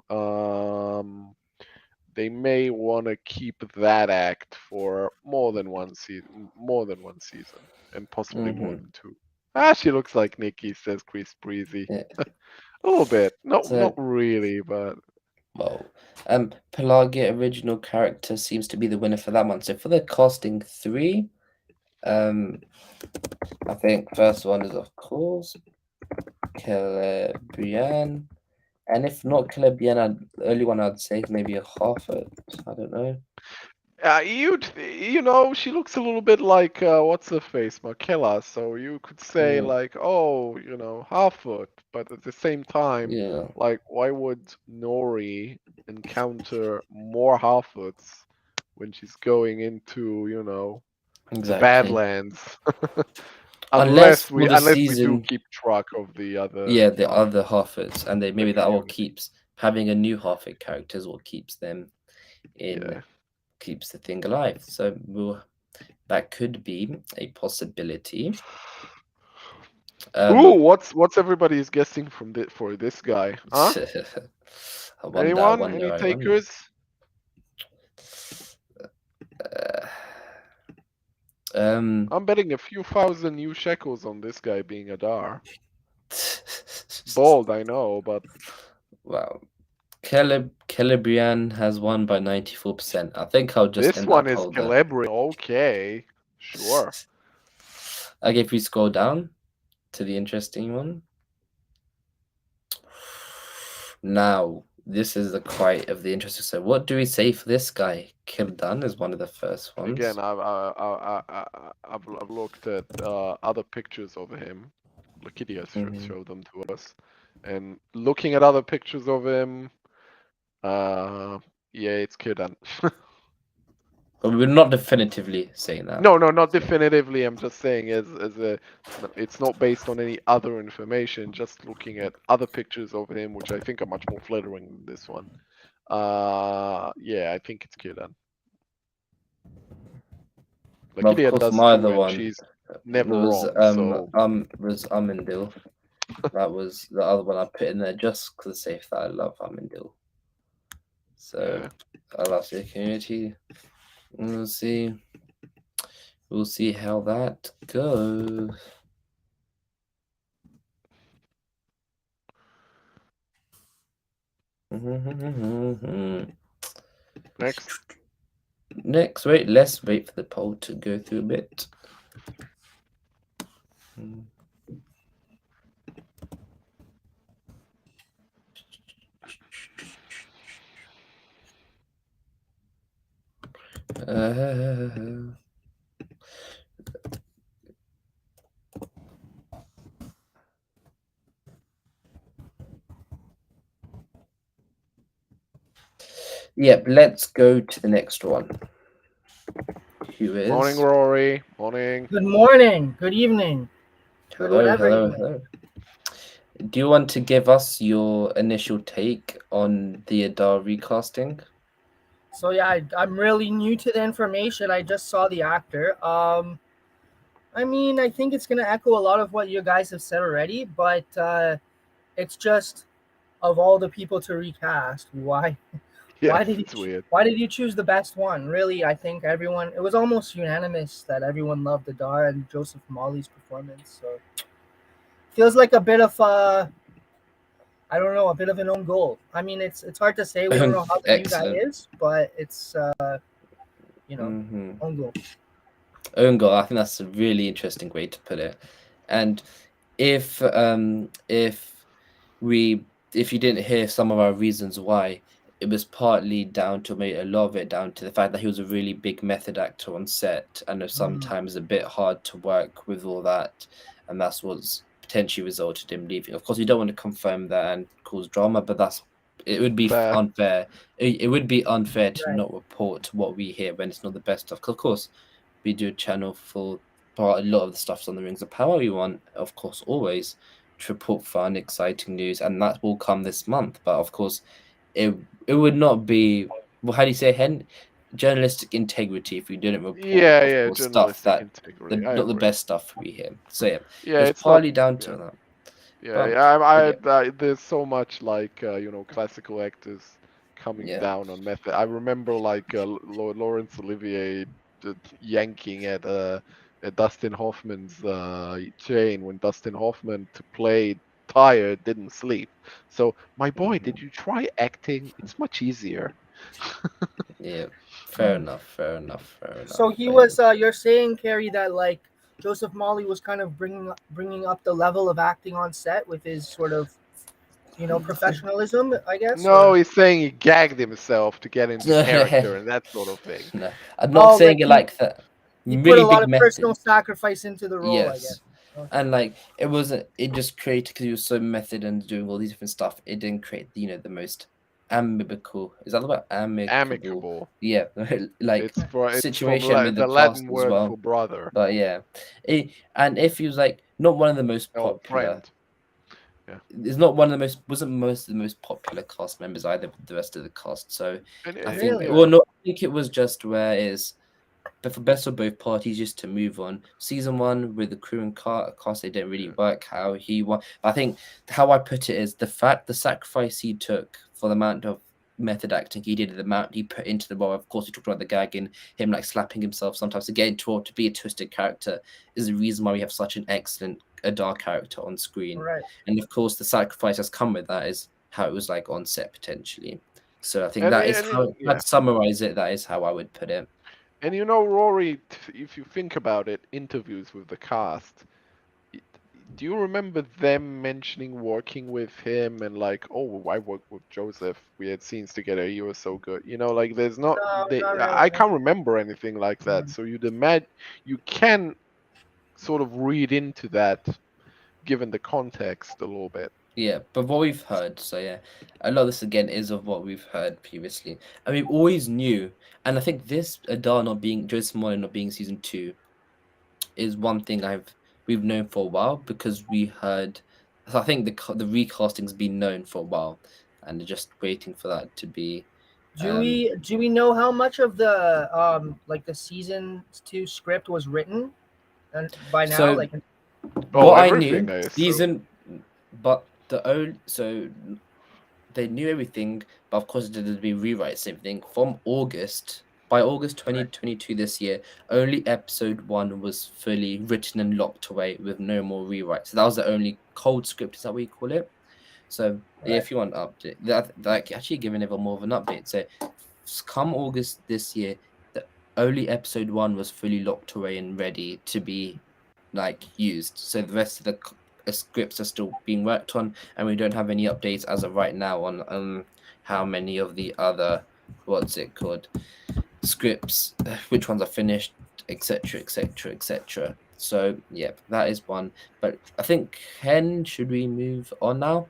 They may want to keep that act for more than one season, and possibly more Hmm. than two. Ah, she looks like Nikki, says Chris Breezy. Yeah. A little bit, not So, really, but well, Pelagia original character seems to be the winner for that one. So for the casting three, um, I think first one is of course Celebrian. And if not Celebian, the only one I'd say is maybe a half it. I don't know. she looks a little bit like what's her face, Markella. So you could say Mm, like, oh, half foot, but at the same time, yeah, like, why would Nori encounter more half foots when she's going into, the exactly. Badlands? Unless for the Unless we do season, keep track of the other yeah, the half other half-its, and they the maybe that all community. keeps having a new half-it character is what keeps them in, Yeah. keeps the thing alive. So that could be a possibility. Ooh, Um, what's everybody's guessing for this guy? Huh? I wonder, I Anyone? wonder, Any I wonder. takers? Uh, um, I'm betting a few thousand new shekels on this guy being Adar. Bold, I know, but wow. Celebrian has won by 94%. I think I'll just this end one that is poll there. Celebrian. Okay, sure. Okay, if we scroll down to the interesting one. Now, this is the quite of the interesting. So, what do we say for this guy? Kildan is one of the first Again, ones. I've looked at other pictures of him. Lakidia Mhm. showed them to us, and looking at other pictures of him, yeah, it's Kirdan. But we're not definitively saying that. No, not So, definitively. I'm just saying it's not based on any other information. Just looking at other pictures of him, which I think are much more flattering than this one. Yeah, I think it's Kirdan. well, of Lakidia course, does my too, other and one she's never was wrong. So Amendil. That was the other one I put in there just because the sake that I love Amendil. So yeah. I love the community. We'll see. We'll see how that goes. Next. Next, let's wait for the poll to go through a bit. Yep, let's go to the next one. Who is? Morning, Rory. Morning. Good morning. Good evening. Good Hello, whatever hello, you hello. Do you want to give us your initial take on the Adar recasting? So yeah, I'm really new to the information. I just saw the actor. I mean, I think it's gonna echo a lot of what you guys have said already, but it's just of all the people to recast, Yes, did it's weird. why did you choose the best one? Really, I think everyone it was almost unanimous that everyone loved Adar and Joseph Molly's performance. So feels like a bit of I don't know, a bit of an own goal. I mean, it's hard to say. We don't know how the new guy Excellent. is, but it's Mm-hmm. own goal. Own goal. I think that's a really interesting way to put it. And if we if you didn't hear some of our reasons why, it was partly down to maybe a lot of it down to the fact that he was a really big method actor on set and was sometimes a bit hard to work with all that, and that's what's potentially resulted in him leaving. Of course, you don't want to confirm that and cause drama, but it would be Fair. unfair. It would be unfair to Right. not report what we hear when it's not the best stuff. 'Cause of course, we do a channel for a lot of the stuff's on the Rings of Power. We want, of course, always to report fun, exciting news, and that will come this month. But of course, it would not be, well, how do you say, journalistic integrity if we didn't report, of Yeah, course, stuff journalistic that integrity. I not the agree. best stuff we hear. So yeah, Yeah, it's it's not. partly down Yeah. to that. Yeah, But, yeah. but There's so much like classical actors coming yeah, down on method. I remember like Laurence Olivier yanking at Dustin Hoffman's chain when Dustin Hoffman to play tired didn't sleep. So my boy, did you try acting? It's much easier. yeah, fair enough, fair enough, fair enough. So he But, was. You're saying, Carrie, that like Joseph Molly was kind of bringing up the level of acting on set with his sort of professionalism, I guess. No, Or he's saying he gagged himself to get into character and that sort of thing. no, I'm not saying like it like that. he put Really a lot big of method. personal sacrifice into the role, I guess. Yes. Okay. And like it wasn't, it just created, because he was so method and doing all these different stuff, it didn't create the most amicable, is that about amicable, Amicable. yeah, like It's from situation with the the cast Latin as word well. for brother But yeah, and if he was like not one of the most or popular, friend. Yeah. is not one of the most, wasn't most of the most popular cast members either with the rest of the cast. So And, I think, Really? well, no, I think it was just where is, but for best of both parties, just to move on. Season one with the crew and cast, they didn't really work how he won. I think how I put it is the sacrifice he took for the amount of method acting he did, the amount he put into the role. Of course, he talked about the gagging, him like slapping himself sometimes to get into to be a twisted character, is the reason why we have such an excellent Adar character on screen. Right. And of course, the sacrifice has come with that is how it was like on set potentially. So I think and, that is and how, yeah. to summarize it, that is how I would put it. And Rory, if you think about it, interviews with the cast, do you remember them mentioning working with him and like, oh, I worked with Joseph. We had scenes together. He was so good. Like there's not No, not really. I can't remember anything like that. Mm. So you can sort of read into that given the context a little bit. Yeah, but what we've heard, so yeah, a lot of this again is of what we've heard previously. And we always knew, and I think this Adar not being, Joseph Molly not being season 2 is one thing we've known for a while, because we heard, so I think the recasting's been known for a while, and they're just waiting for that to be. Do we know how much of the like the season 2 script was written and by now? So Like Oh, what I everything, knew I assume. season, but the old, so they knew everything, but of course there did be rewrites and everything from August. By August 2022 this year, only episode 1 was fully written and locked away with no more rewrites. So that was the only cold script, is that what you call it? So yeah, if you want an update, that actually giving everyone more of an update. So come August this year, the only episode 1 was fully locked away and ready to be like used. So the rest of the scripts are still being worked on, and we don't have any updates as of right now on how many of the other, what's it called, scripts, which ones are finished, etc, etc, etc. So yeah, that is one. But I think, Ken, should we move on now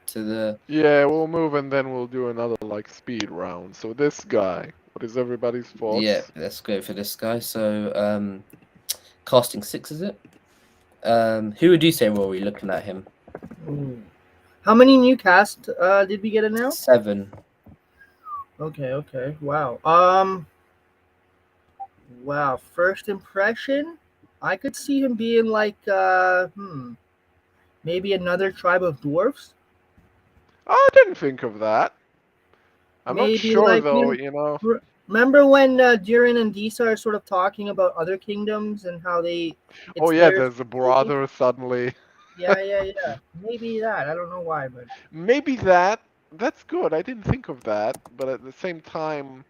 to the Yeah, we'll move and then we'll do another like speed round. So this guy, what is everybody's thoughts? yeah, let's go for this guy. So casting 6, is it? Who would you say, Rory, looking at him? how many new cast did we get announced? 7. Okay. Wow. Wow. First impression, I could see him being like, maybe another tribe of dwarfs. I didn't think of that. I'm not Maybe sure like though. You know. remember when Durin and Disa are sort of talking about other kingdoms and how Oh it's yeah, theirs there's a completely? brother suddenly. Yeah. Maybe that. I don't know why, but Maybe that. That's good. I didn't think of that, but at the same time,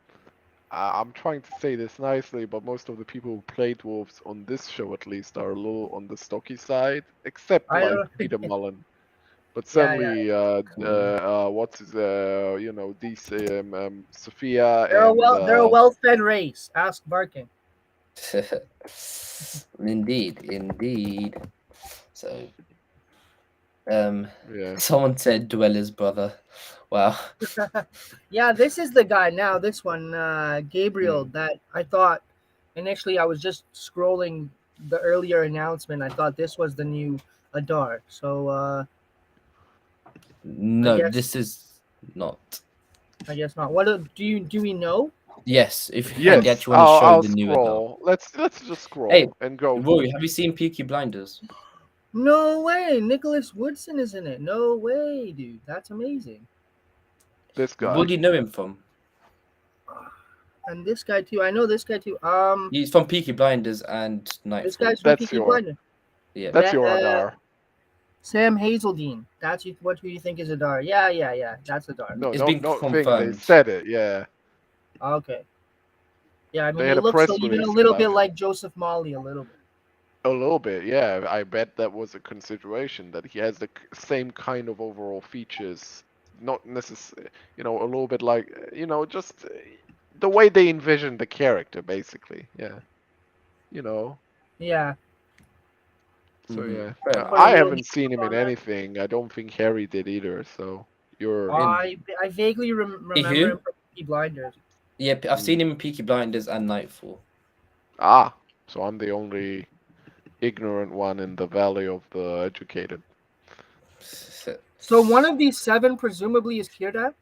I'm trying to say this nicely, but most of the people who play dwarves on this show, at least, are a little on the stocky side, except I like don't. Peter Mullen. But Yeah. certainly, Cool. what's his, these Sophia They're a well-fed race. Ask Barking. Indeed. So, yeah. someone said Dweller's brother. Wow. Yeah, this is the guy now. This one, Gabriel. Mm. That I thought initially. I was just scrolling the earlier announcement. I thought this was the new Adar. So I No, guess this is not. I guess not. What do we know? Yes, if you Yes, actually want to show I'll the new adult. scroll. Let's just Hey, scroll and go. Rory, have you seen Peaky Blinders? No way. Nicholas Woodson is in it. No way, dude. That's amazing. This Where guy. do you know him from? And this guy too. I know this guy too. He's from Peaky Blinders and This Nightfall. guy's from That's Peaky your Blinders. Yeah. that's your Adar. Sam Hazeldine. That's what who you think is Adar. Yeah. That's Adar. No, It's no, been no thing. They confirmed. said it. Yeah, Okay. Yeah, I mean they he had a looks press even a release little about bit it. like Joseph Molly, a little bit. A little bit, yeah. I bet that was a consideration that he has the same kind of overall features, not necessarily, a little bit like, just the way they envisioned the character, basically. Yeah, you know. Yeah. So yeah, Fair Put a enough. I little haven't makeup seen him in on that. anything. I don't think Harry did either. So you're In I vaguely remember him who? from Peaky Blinders. Yeah, I've mm, seen him in Peaky Blinders and Nightfall. so I'm the only ignorant one in the Valley of the Educated. So one of these seven presumably is Kirdat.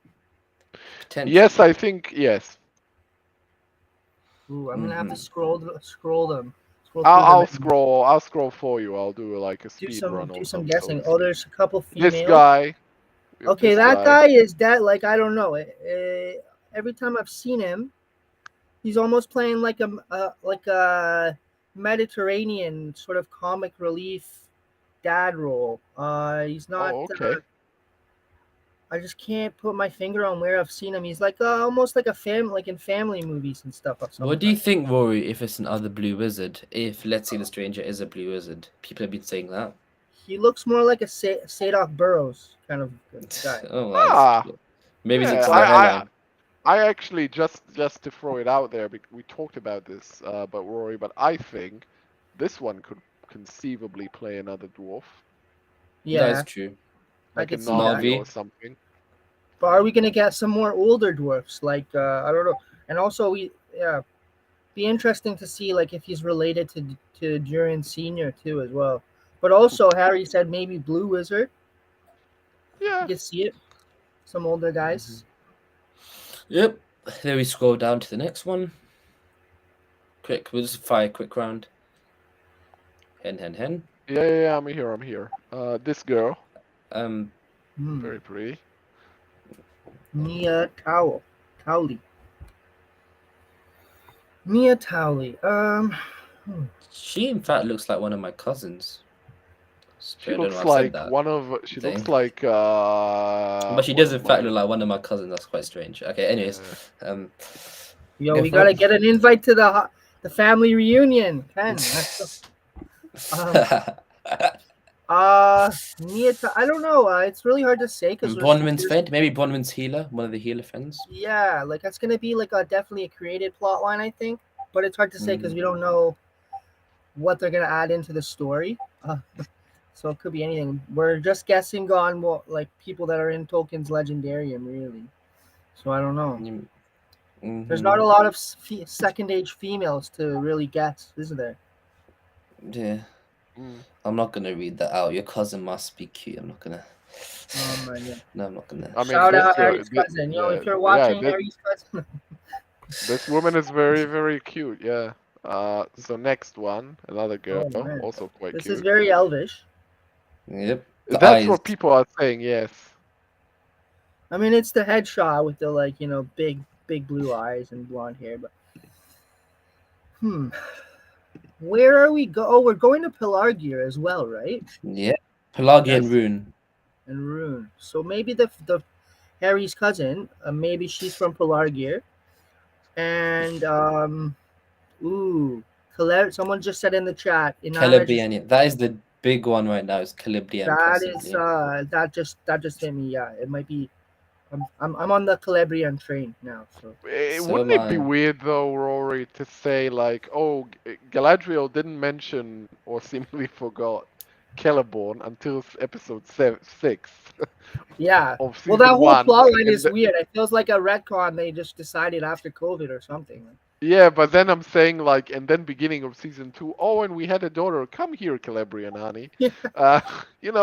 Yes, Potentially. I think yes. Ooh, I'm gonna have to Mm-hmm. scroll them. Scroll I'll, through them I'll and scroll. I'll scroll for you. I'll do like a do speed some run do or some some, so guessing. to Oh, speak. there's a couple This females. guy. We have Okay, this that guy. guy is that like I don't know. Every time I've seen him, he's almost playing like a Mediterranean sort of comic relief dad role. He's not. Oh, okay. I just can't put my finger on where I've seen him. He's like almost like a like in family movies and stuff. What do you Sometimes think, Rory, if it's another blue wizard? If, let's say, the stranger is a blue wizard? People have been saying that. he looks more like a Sadok Burrows kind of guy. Oh, nice. Ah, Maybe it's yeah. because of the I hairline. I actually just to throw it out there. We talked about this, but Rory. But I think this one could conceivably play another dwarf, That is Yeah, true. I like a could see that. Navi or Navi. something. But are we gonna get some more older dwarfs? Like I don't know. And also be interesting to see like if he's related to Durin Senior too as well. But also Harry said maybe Blue Wizard. You Yeah. can see it. Some older Mhm. guys. Yep. Then we scroll down to the next one. Quick, we'll just fire a quick round. Hen. Yeah. I'm here. This girl, Um, very pretty. Mia Towley. Mia Towley. she in fact looks like one of my cousins. She I don't know why looks I've said like that one of. She looks thing. like But she one does of in fact my. look like one of my cousins. That's quite strange. Okay, anyways. Uh, Um, Yo, go we for gotta it. get an invite to the family reunion. Ken, I don't know. It's really hard to say because Bronwyn's friend? Maybe Bronwyn's healer? One of the healer friends? yeah, like that's gonna be like definitely a created plot line, I think. But it's hard to say because we don't know what they're gonna add into the story. So it could be anything. We're just guessing on what like people that are in Tolkien's Legendarium, really. So I don't know. There's not Mm-hmm. a lot of second age females to really guess, is there? Yeah. mm. I'm not gonna read that out. Your cousin must be cute. I'm not gonna. Yeah. No, I'm not gonna. I mean, Shout this out girl, Harry's cousin. Yo, if you're yeah, watching Harry's cousin. this woman is very, very cute. Yeah. So next one, another girl, Oh man, also quite this is cute. very elvish. Yep. The That's eyes. what people are saying. Yes. I mean, it's the headshot with the big blue eyes and blonde hair. But where are we go? Oh, we're going to Pelargir as well, right? Yeah. Pelagian Yes. rune. And Rune. So maybe the Harry's cousin. Maybe she's from Pelargir. And ooh, someone just said in the chat. Inanna just Celebrian. That is the big one right now. Is Celebrian that is possibly? that just hit me. Yeah, it might be. I'm on the Celebrian train now. So So Wouldn't am it be I. weird though, Rory, to say like, oh, Galadriel didn't mention or seemingly forgot Celeborn until episode 6 yeah. of Well, that season whole 1, plot line and is weird. It feels like a retcon they just decided after COVID or something. yeah, but then I'm saying like, and then beginning of season 2, oh, and we had a daughter. Come here, Celebrian honey. Yeah. Uh,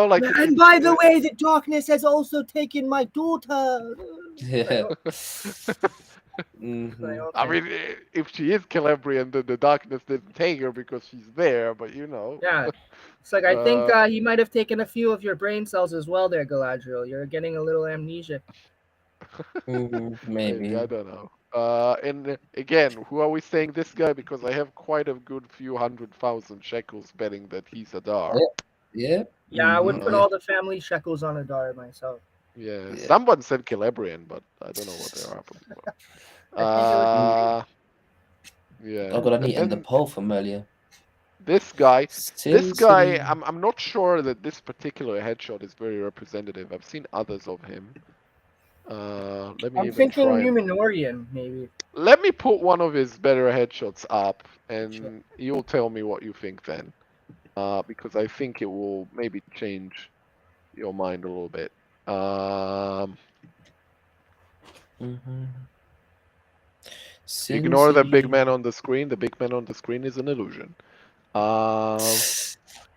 like And by the way, the darkness has also taken my daughter. Yeah. Like, Hmm. I okay. mean, if she is Celebrian, then the darkness didn't take her because she's there. But Yeah. It's like I think uh, he might have taken a few of your brain cells as well there, Galadriel. You're getting a little amnesia. maybe I Maybe. don't know. And again, who are we saying this guy? Because I have quite a good few 100,000 shekels betting that he's Adar. Yeah. Yeah, I would put Hmm. all the family shekels on Adar myself. Yeah, Yeah. someone said Celebrian, but I don't know what they're up about. I think it was Uh, Oh yeah, god, I need and to end the then poll from earlier. this guy, Sin City. I'm not sure that this particular headshot is very representative. I've seen others of him. Let me I'm even thinking try and Numenorian, maybe. let me put one of his better headshots up, Sure. and you'll tell me what you think then. Because I think it will maybe change your mind a little bit. Mm-hmm. Sin Ignore the big City. man on the screen. The big man on the screen is an illusion. Oh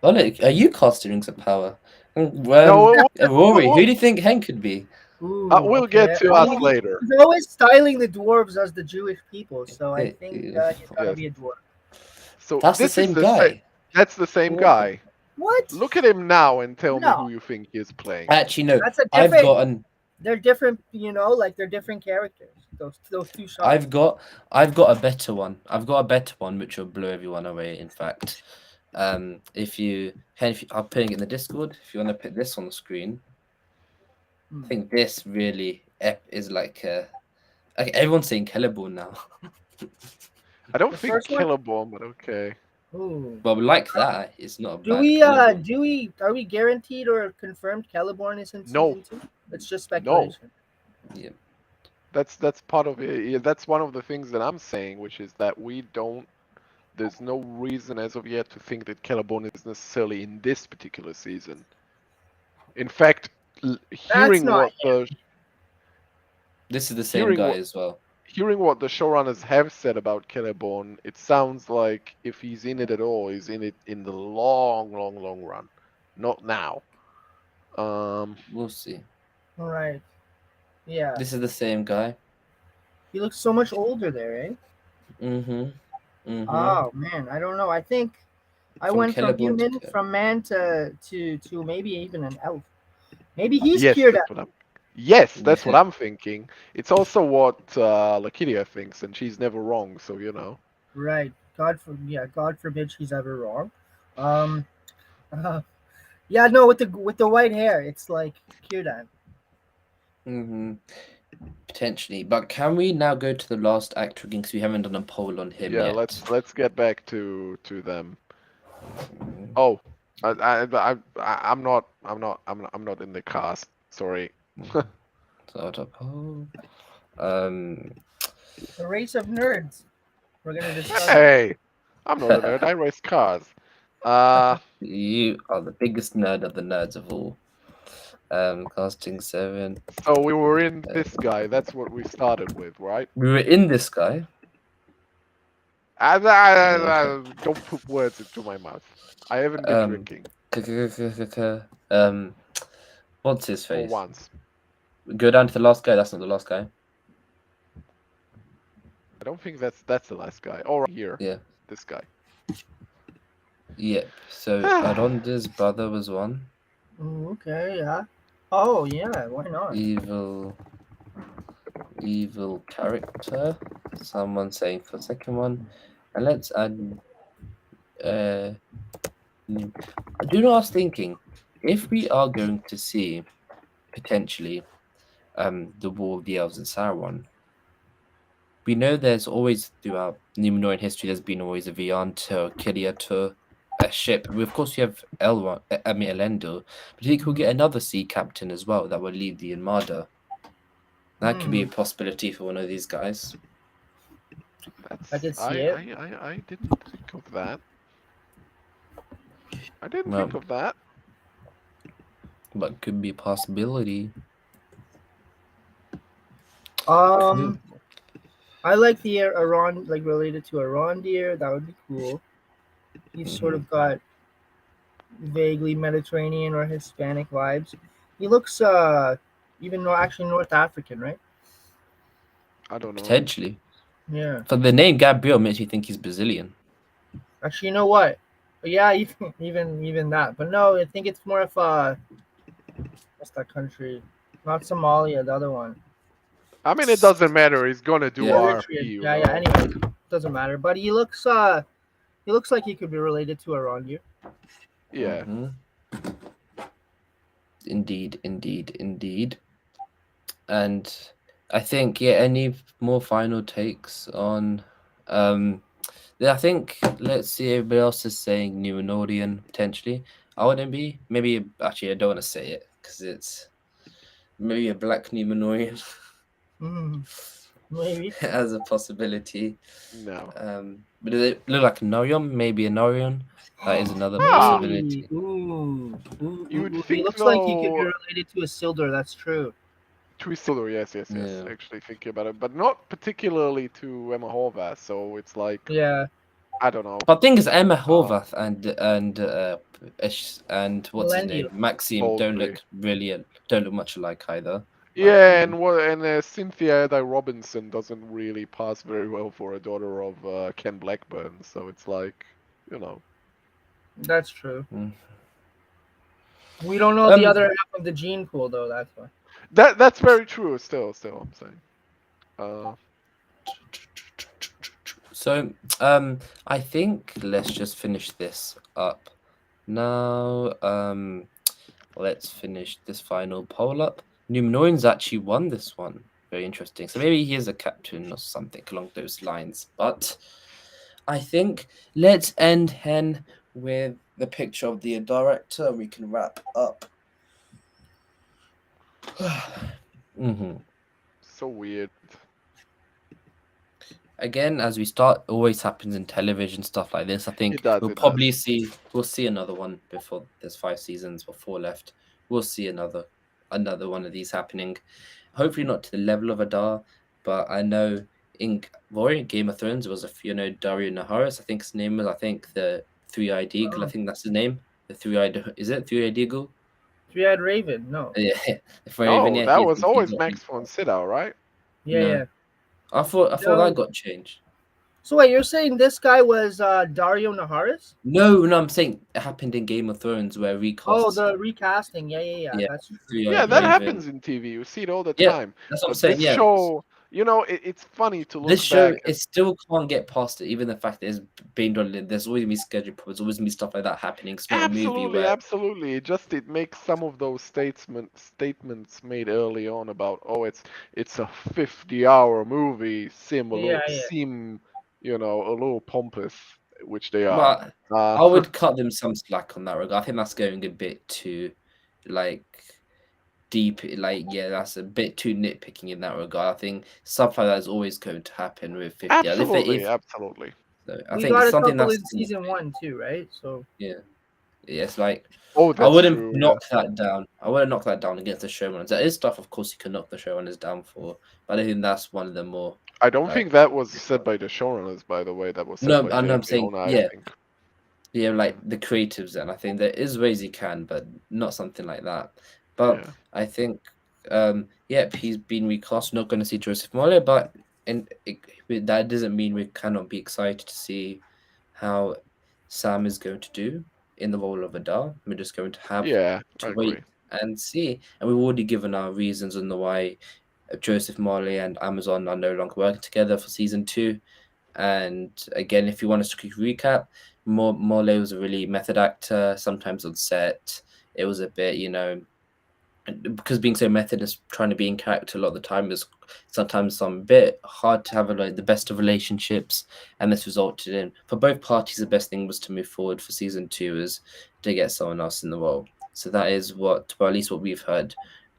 look, are you casting Rings of Power? No, Rory, who do you think Hen could be? Ooh, we'll get okay. to I us mean, later. he's always styling the dwarves as the Jewish people, so I think he's got to Yes. be a dwarf. So That's the this is same guy. That's the same guy. What? Look at him now and tell me No, who you think he is playing. Actually, no. that's a I've different. got an. They're different, like they're different characters. Those two shots. I've got a better one. I've got a better one which will blow everyone away. In fact, if you, I'm putting it in the Discord. If you want to put this on the screen, I think this really is like. Okay, everyone's saying Celeborn now. I don't The think first one? Celeborn, but okay. Ooh. But like that, it's not a Do bad we Celeborn. are we guaranteed or confirmed Celeborn is in No. season 2? It's just No. speculation. Yeah. That's part of it. Yeah, that's one of the things that I'm saying, which is that there's no reason as of yet to think that Celeborn is necessarily in this particular season. In fact, hearing not what This is the same guy as well. hearing what the showrunners have said about Celeborn, it sounds like if he's in it at all, he's in it in the long, long, long run, not now. We'll see. All right. Yeah. This is the same guy. He looks so much older there, eh? Oh man, I don't know. I think I From went from Celeborn to human, from man to maybe even an elf. Maybe he's Yes, cured. that's what I'm thinking. It's also what Lakidia thinks, and she's never wrong, so Right. God forbid she's ever wrong. Yeah, no, with the white hair, it's like Kierdan. Potentially, but can we now go to the last actor again? Because we haven't done a poll on him Yeah, yet. let's get back to them. Oh, I'm not in the cast. Sorry. Start a poll. The race of nerds. We're gonna discuss. Hey, I'm not a nerd. I race cars. You are the biggest nerd of the nerds of all. Casting 7. So we were in this guy. That's what we started with, right? We were in this guy. Don't put words into my mouth. I haven't been drinking. What's his for face? once. Go down to the last guy. That's not the last guy. I don't think that's the last guy. Oh, right here, Yeah. this guy. Yep. So Aronda's brother was one. Okay, yeah. Oh yeah, why not? Evil character. Someone saying for the second one. And let's add do you know what I was thinking? If we are going to see potentially the War of the Elves and Sauron, we know there's always throughout Numenorian history there's been always a Vianta or Kiliatur, a ship. Of course you have Elendil, but he could get another sea captain as well that would lead the Armada. That could be a possibility for one of these guys. I could see it. I didn't think of that. I didn't think of that. But could be a possibility. I like the Aron, like related to Arondir. That would be cool. He's sort of got vaguely Mediterranean or Hispanic vibes. He looks even actually North African, right? I don't know. Potentially. Yeah. For the name Gabriel makes me think he's Brazilian. Actually, you know what? Yeah, even that. But no, I think it's more of what's that country? Not Somalia, the other one. I mean, it doesn't matter. He's gonna do RP. Yeah. Anyway, doesn't matter. But he looks like he could be related to Arondir. Yeah. Indeed. And I think any more final takes on I think let's see, everybody else is saying Numenorian potentially. I wouldn't be. Maybe actually I don't want to say it because it's maybe a black Numenorian. Maybe as a possibility. No. But does it look like a Norion? Maybe a Norion. That is another possibility. Ooh. You would He think looks like he could be though- related to a Isildur. That's true. To Isildur, yes. Yeah. Actually, thinking about it, but not particularly to Emma Horvath. So it's like, Yeah. I don't know. But the thing is, Emma Horvath and what's his Elendil. name, Maxime don't look much alike either. Yeah, and Cynthia Adar Robinson doesn't really pass very well for a daughter of Ken Blackburn. So it's like, you know. That's true. We don't know the other half of the gene pool, though. That's why. That's very true. Still, I'm saying. So, I think let's just finish this up now. Let's finish this final poll up. Numenorian's actually won this one. Very interesting. So maybe he is a captain or something along those lines. But I think let's end Hen with the picture of the director and we can wrap up. So weird. Again, as we start, always happens in television, stuff like this. I think we'll see another one before there's 5 seasons or 4 left. We'll see another one of these happening. Hopefully not to the level of Adar, but I know in Game of Thrones was Dario Naharis, I think his name was, the Three-Eyed Eagle, I think that's his name. The Three-Eyed, is it Three-Eyed Eagle? Three-Eyed Raven, no. Yeah. That was always Max von Sydow, right? Yeah. I thought that got changed. So wait, you're saying this guy was Dario Naharis? No, I'm saying it happened in Game of Thrones where recast. Oh, the recasting. Yeah. That's true. Yeah, that happens in TV. You see it all the time. That's what I'm saying. This show, it's funny to look this show, back. It still can't get past it, even the fact that it's being done. There's always be schedule problems, always be stuff like that happening. It's not a movie where... Absolutely. It makes some of those statements made early on about it's a 50-hour movie seem a little pompous, which they are. But I would cut them some slack on that regard. I think that's going a bit too deep, that's a bit too nitpicking in that regard. I think stuff like that is always going to happen with 50. Absolutely. So I think got something that's in season 1 too, right? So it's I wouldn't knock that down. I wouldn't knock that down against the showrunners. There is stuff, of course, you can knock the showrunners down for, but I think that's one of the more. I don't think that was said by the showrunners, by the way. That was said by I'm saying I think. Yeah, like the creatives, and I think there is ways you can, but not something like that. But Yeah. I think, yep, he's been recast. Not going to see Joseph Mole, but that doesn't mean we cannot be excited to see how Sam is going to do in the role of Adar. We're just going to have Yeah, I to agree. wait and see. And we've already given our reasons on the why Joseph Marley and Amazon are no longer working together for season 2. And again, if you want us to quick recap, Morley was a really method actor, sometimes on set. It was a bit, because being so methodist, trying to be in character a lot of the time is sometimes some bit hard to have the best of relationships, and this resulted in for both parties the best thing was to move forward for season 2 is to get someone else in the role. So that is what, well, at least what we've heard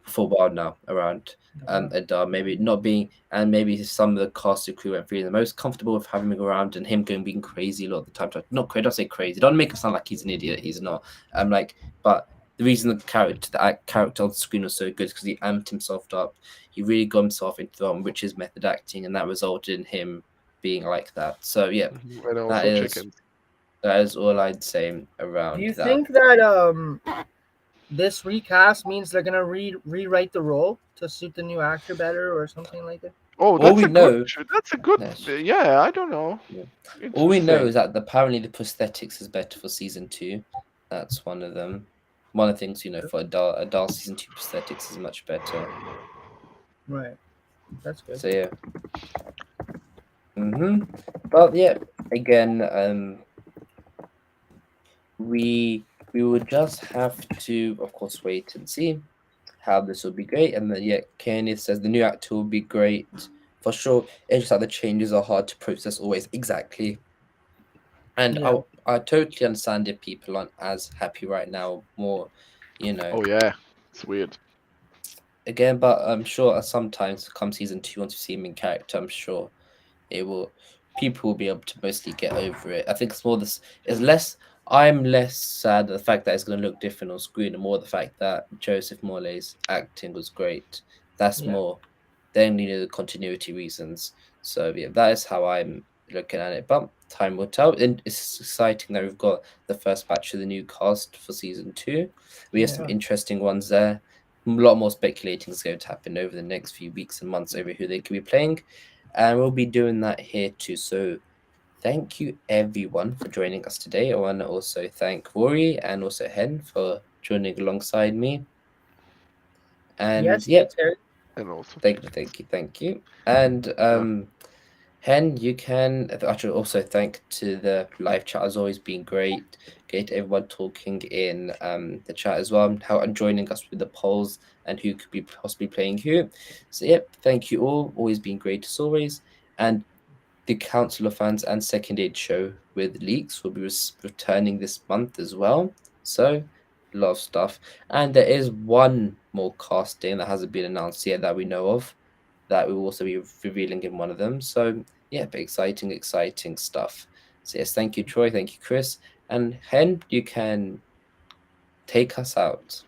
for a while now around Adar maybe not being, and maybe some of the cast and crew weren't feeling the most comfortable with having him around and him going being crazy a lot of the time. Not crazy, don't say crazy. Don't make him sound like he's an idiot. He's not. But the reason the character on the screen was so good because he amped himself up. He really got himself into the role, which is method acting, and that resulted in him being like that. So yeah, And that also is chickens. that is all I'd say Do around you that. think that this recast means they're gonna rewrite the role to suit the new actor better or something like that? Oh, All that's we a good. know, That's a good. yes, Yeah, I don't know. yeah. All we know Interesting. is that apparently the prosthetics is better for season 2. That's one of them. One of the things for adult season 2 prosthetics is much better. Right. That's good. So yeah. But yeah, again, we will just have to, of course, wait and see how this will be great. And then yeah, Kenneth says the new actor will be great for sure. It's just that the changes are hard to process always. Exactly. And Yeah. I totally understand if people aren't as happy right now. More, Oh yeah, it's weird. again, but I'm sure sometimes come season 2, once you see him in character, I'm sure it will people will be able to mostly get over it. I think it's more this is less I'm less sad at the fact that it's gonna look different on screen and more the fact that Joseph Morley's acting was great. That's Yeah. more than the continuity reasons. So yeah, that is how I'm looking at it. But time will tell. And it's exciting that we've got the first batch of the new cast for season 2. We have some Yeah. interesting ones there. A lot more speculating is going to happen over the next few weeks and months over who they could be playing, and we'll be doing that here too. So thank you everyone for joining us today. I want to also thank Rory and also Hen for joining alongside me. And Yes. yeah, Thanks, Eric. And also thank you, chickens. thank you. And Yeah. Hen, you can actually also thank to the live chat has always been great. Get everyone talking in the chat as well, how and joining us with the polls and who could be possibly playing who. So yep, thank you all. Always been great as always. And the Council of Fans and Second Aid show with leaks will be returning this month as well. So, a lot of stuff. And there is one more casting that hasn't been announced yet that we know of that we will also be revealing in one of them. So, yeah, but exciting stuff. So, yes, thank you, Troy. Thank you, Chris. And Hen, you can take us out.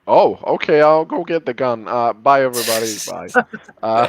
Oh, okay. I'll go get the gun. Bye, everybody. Bye. Uh,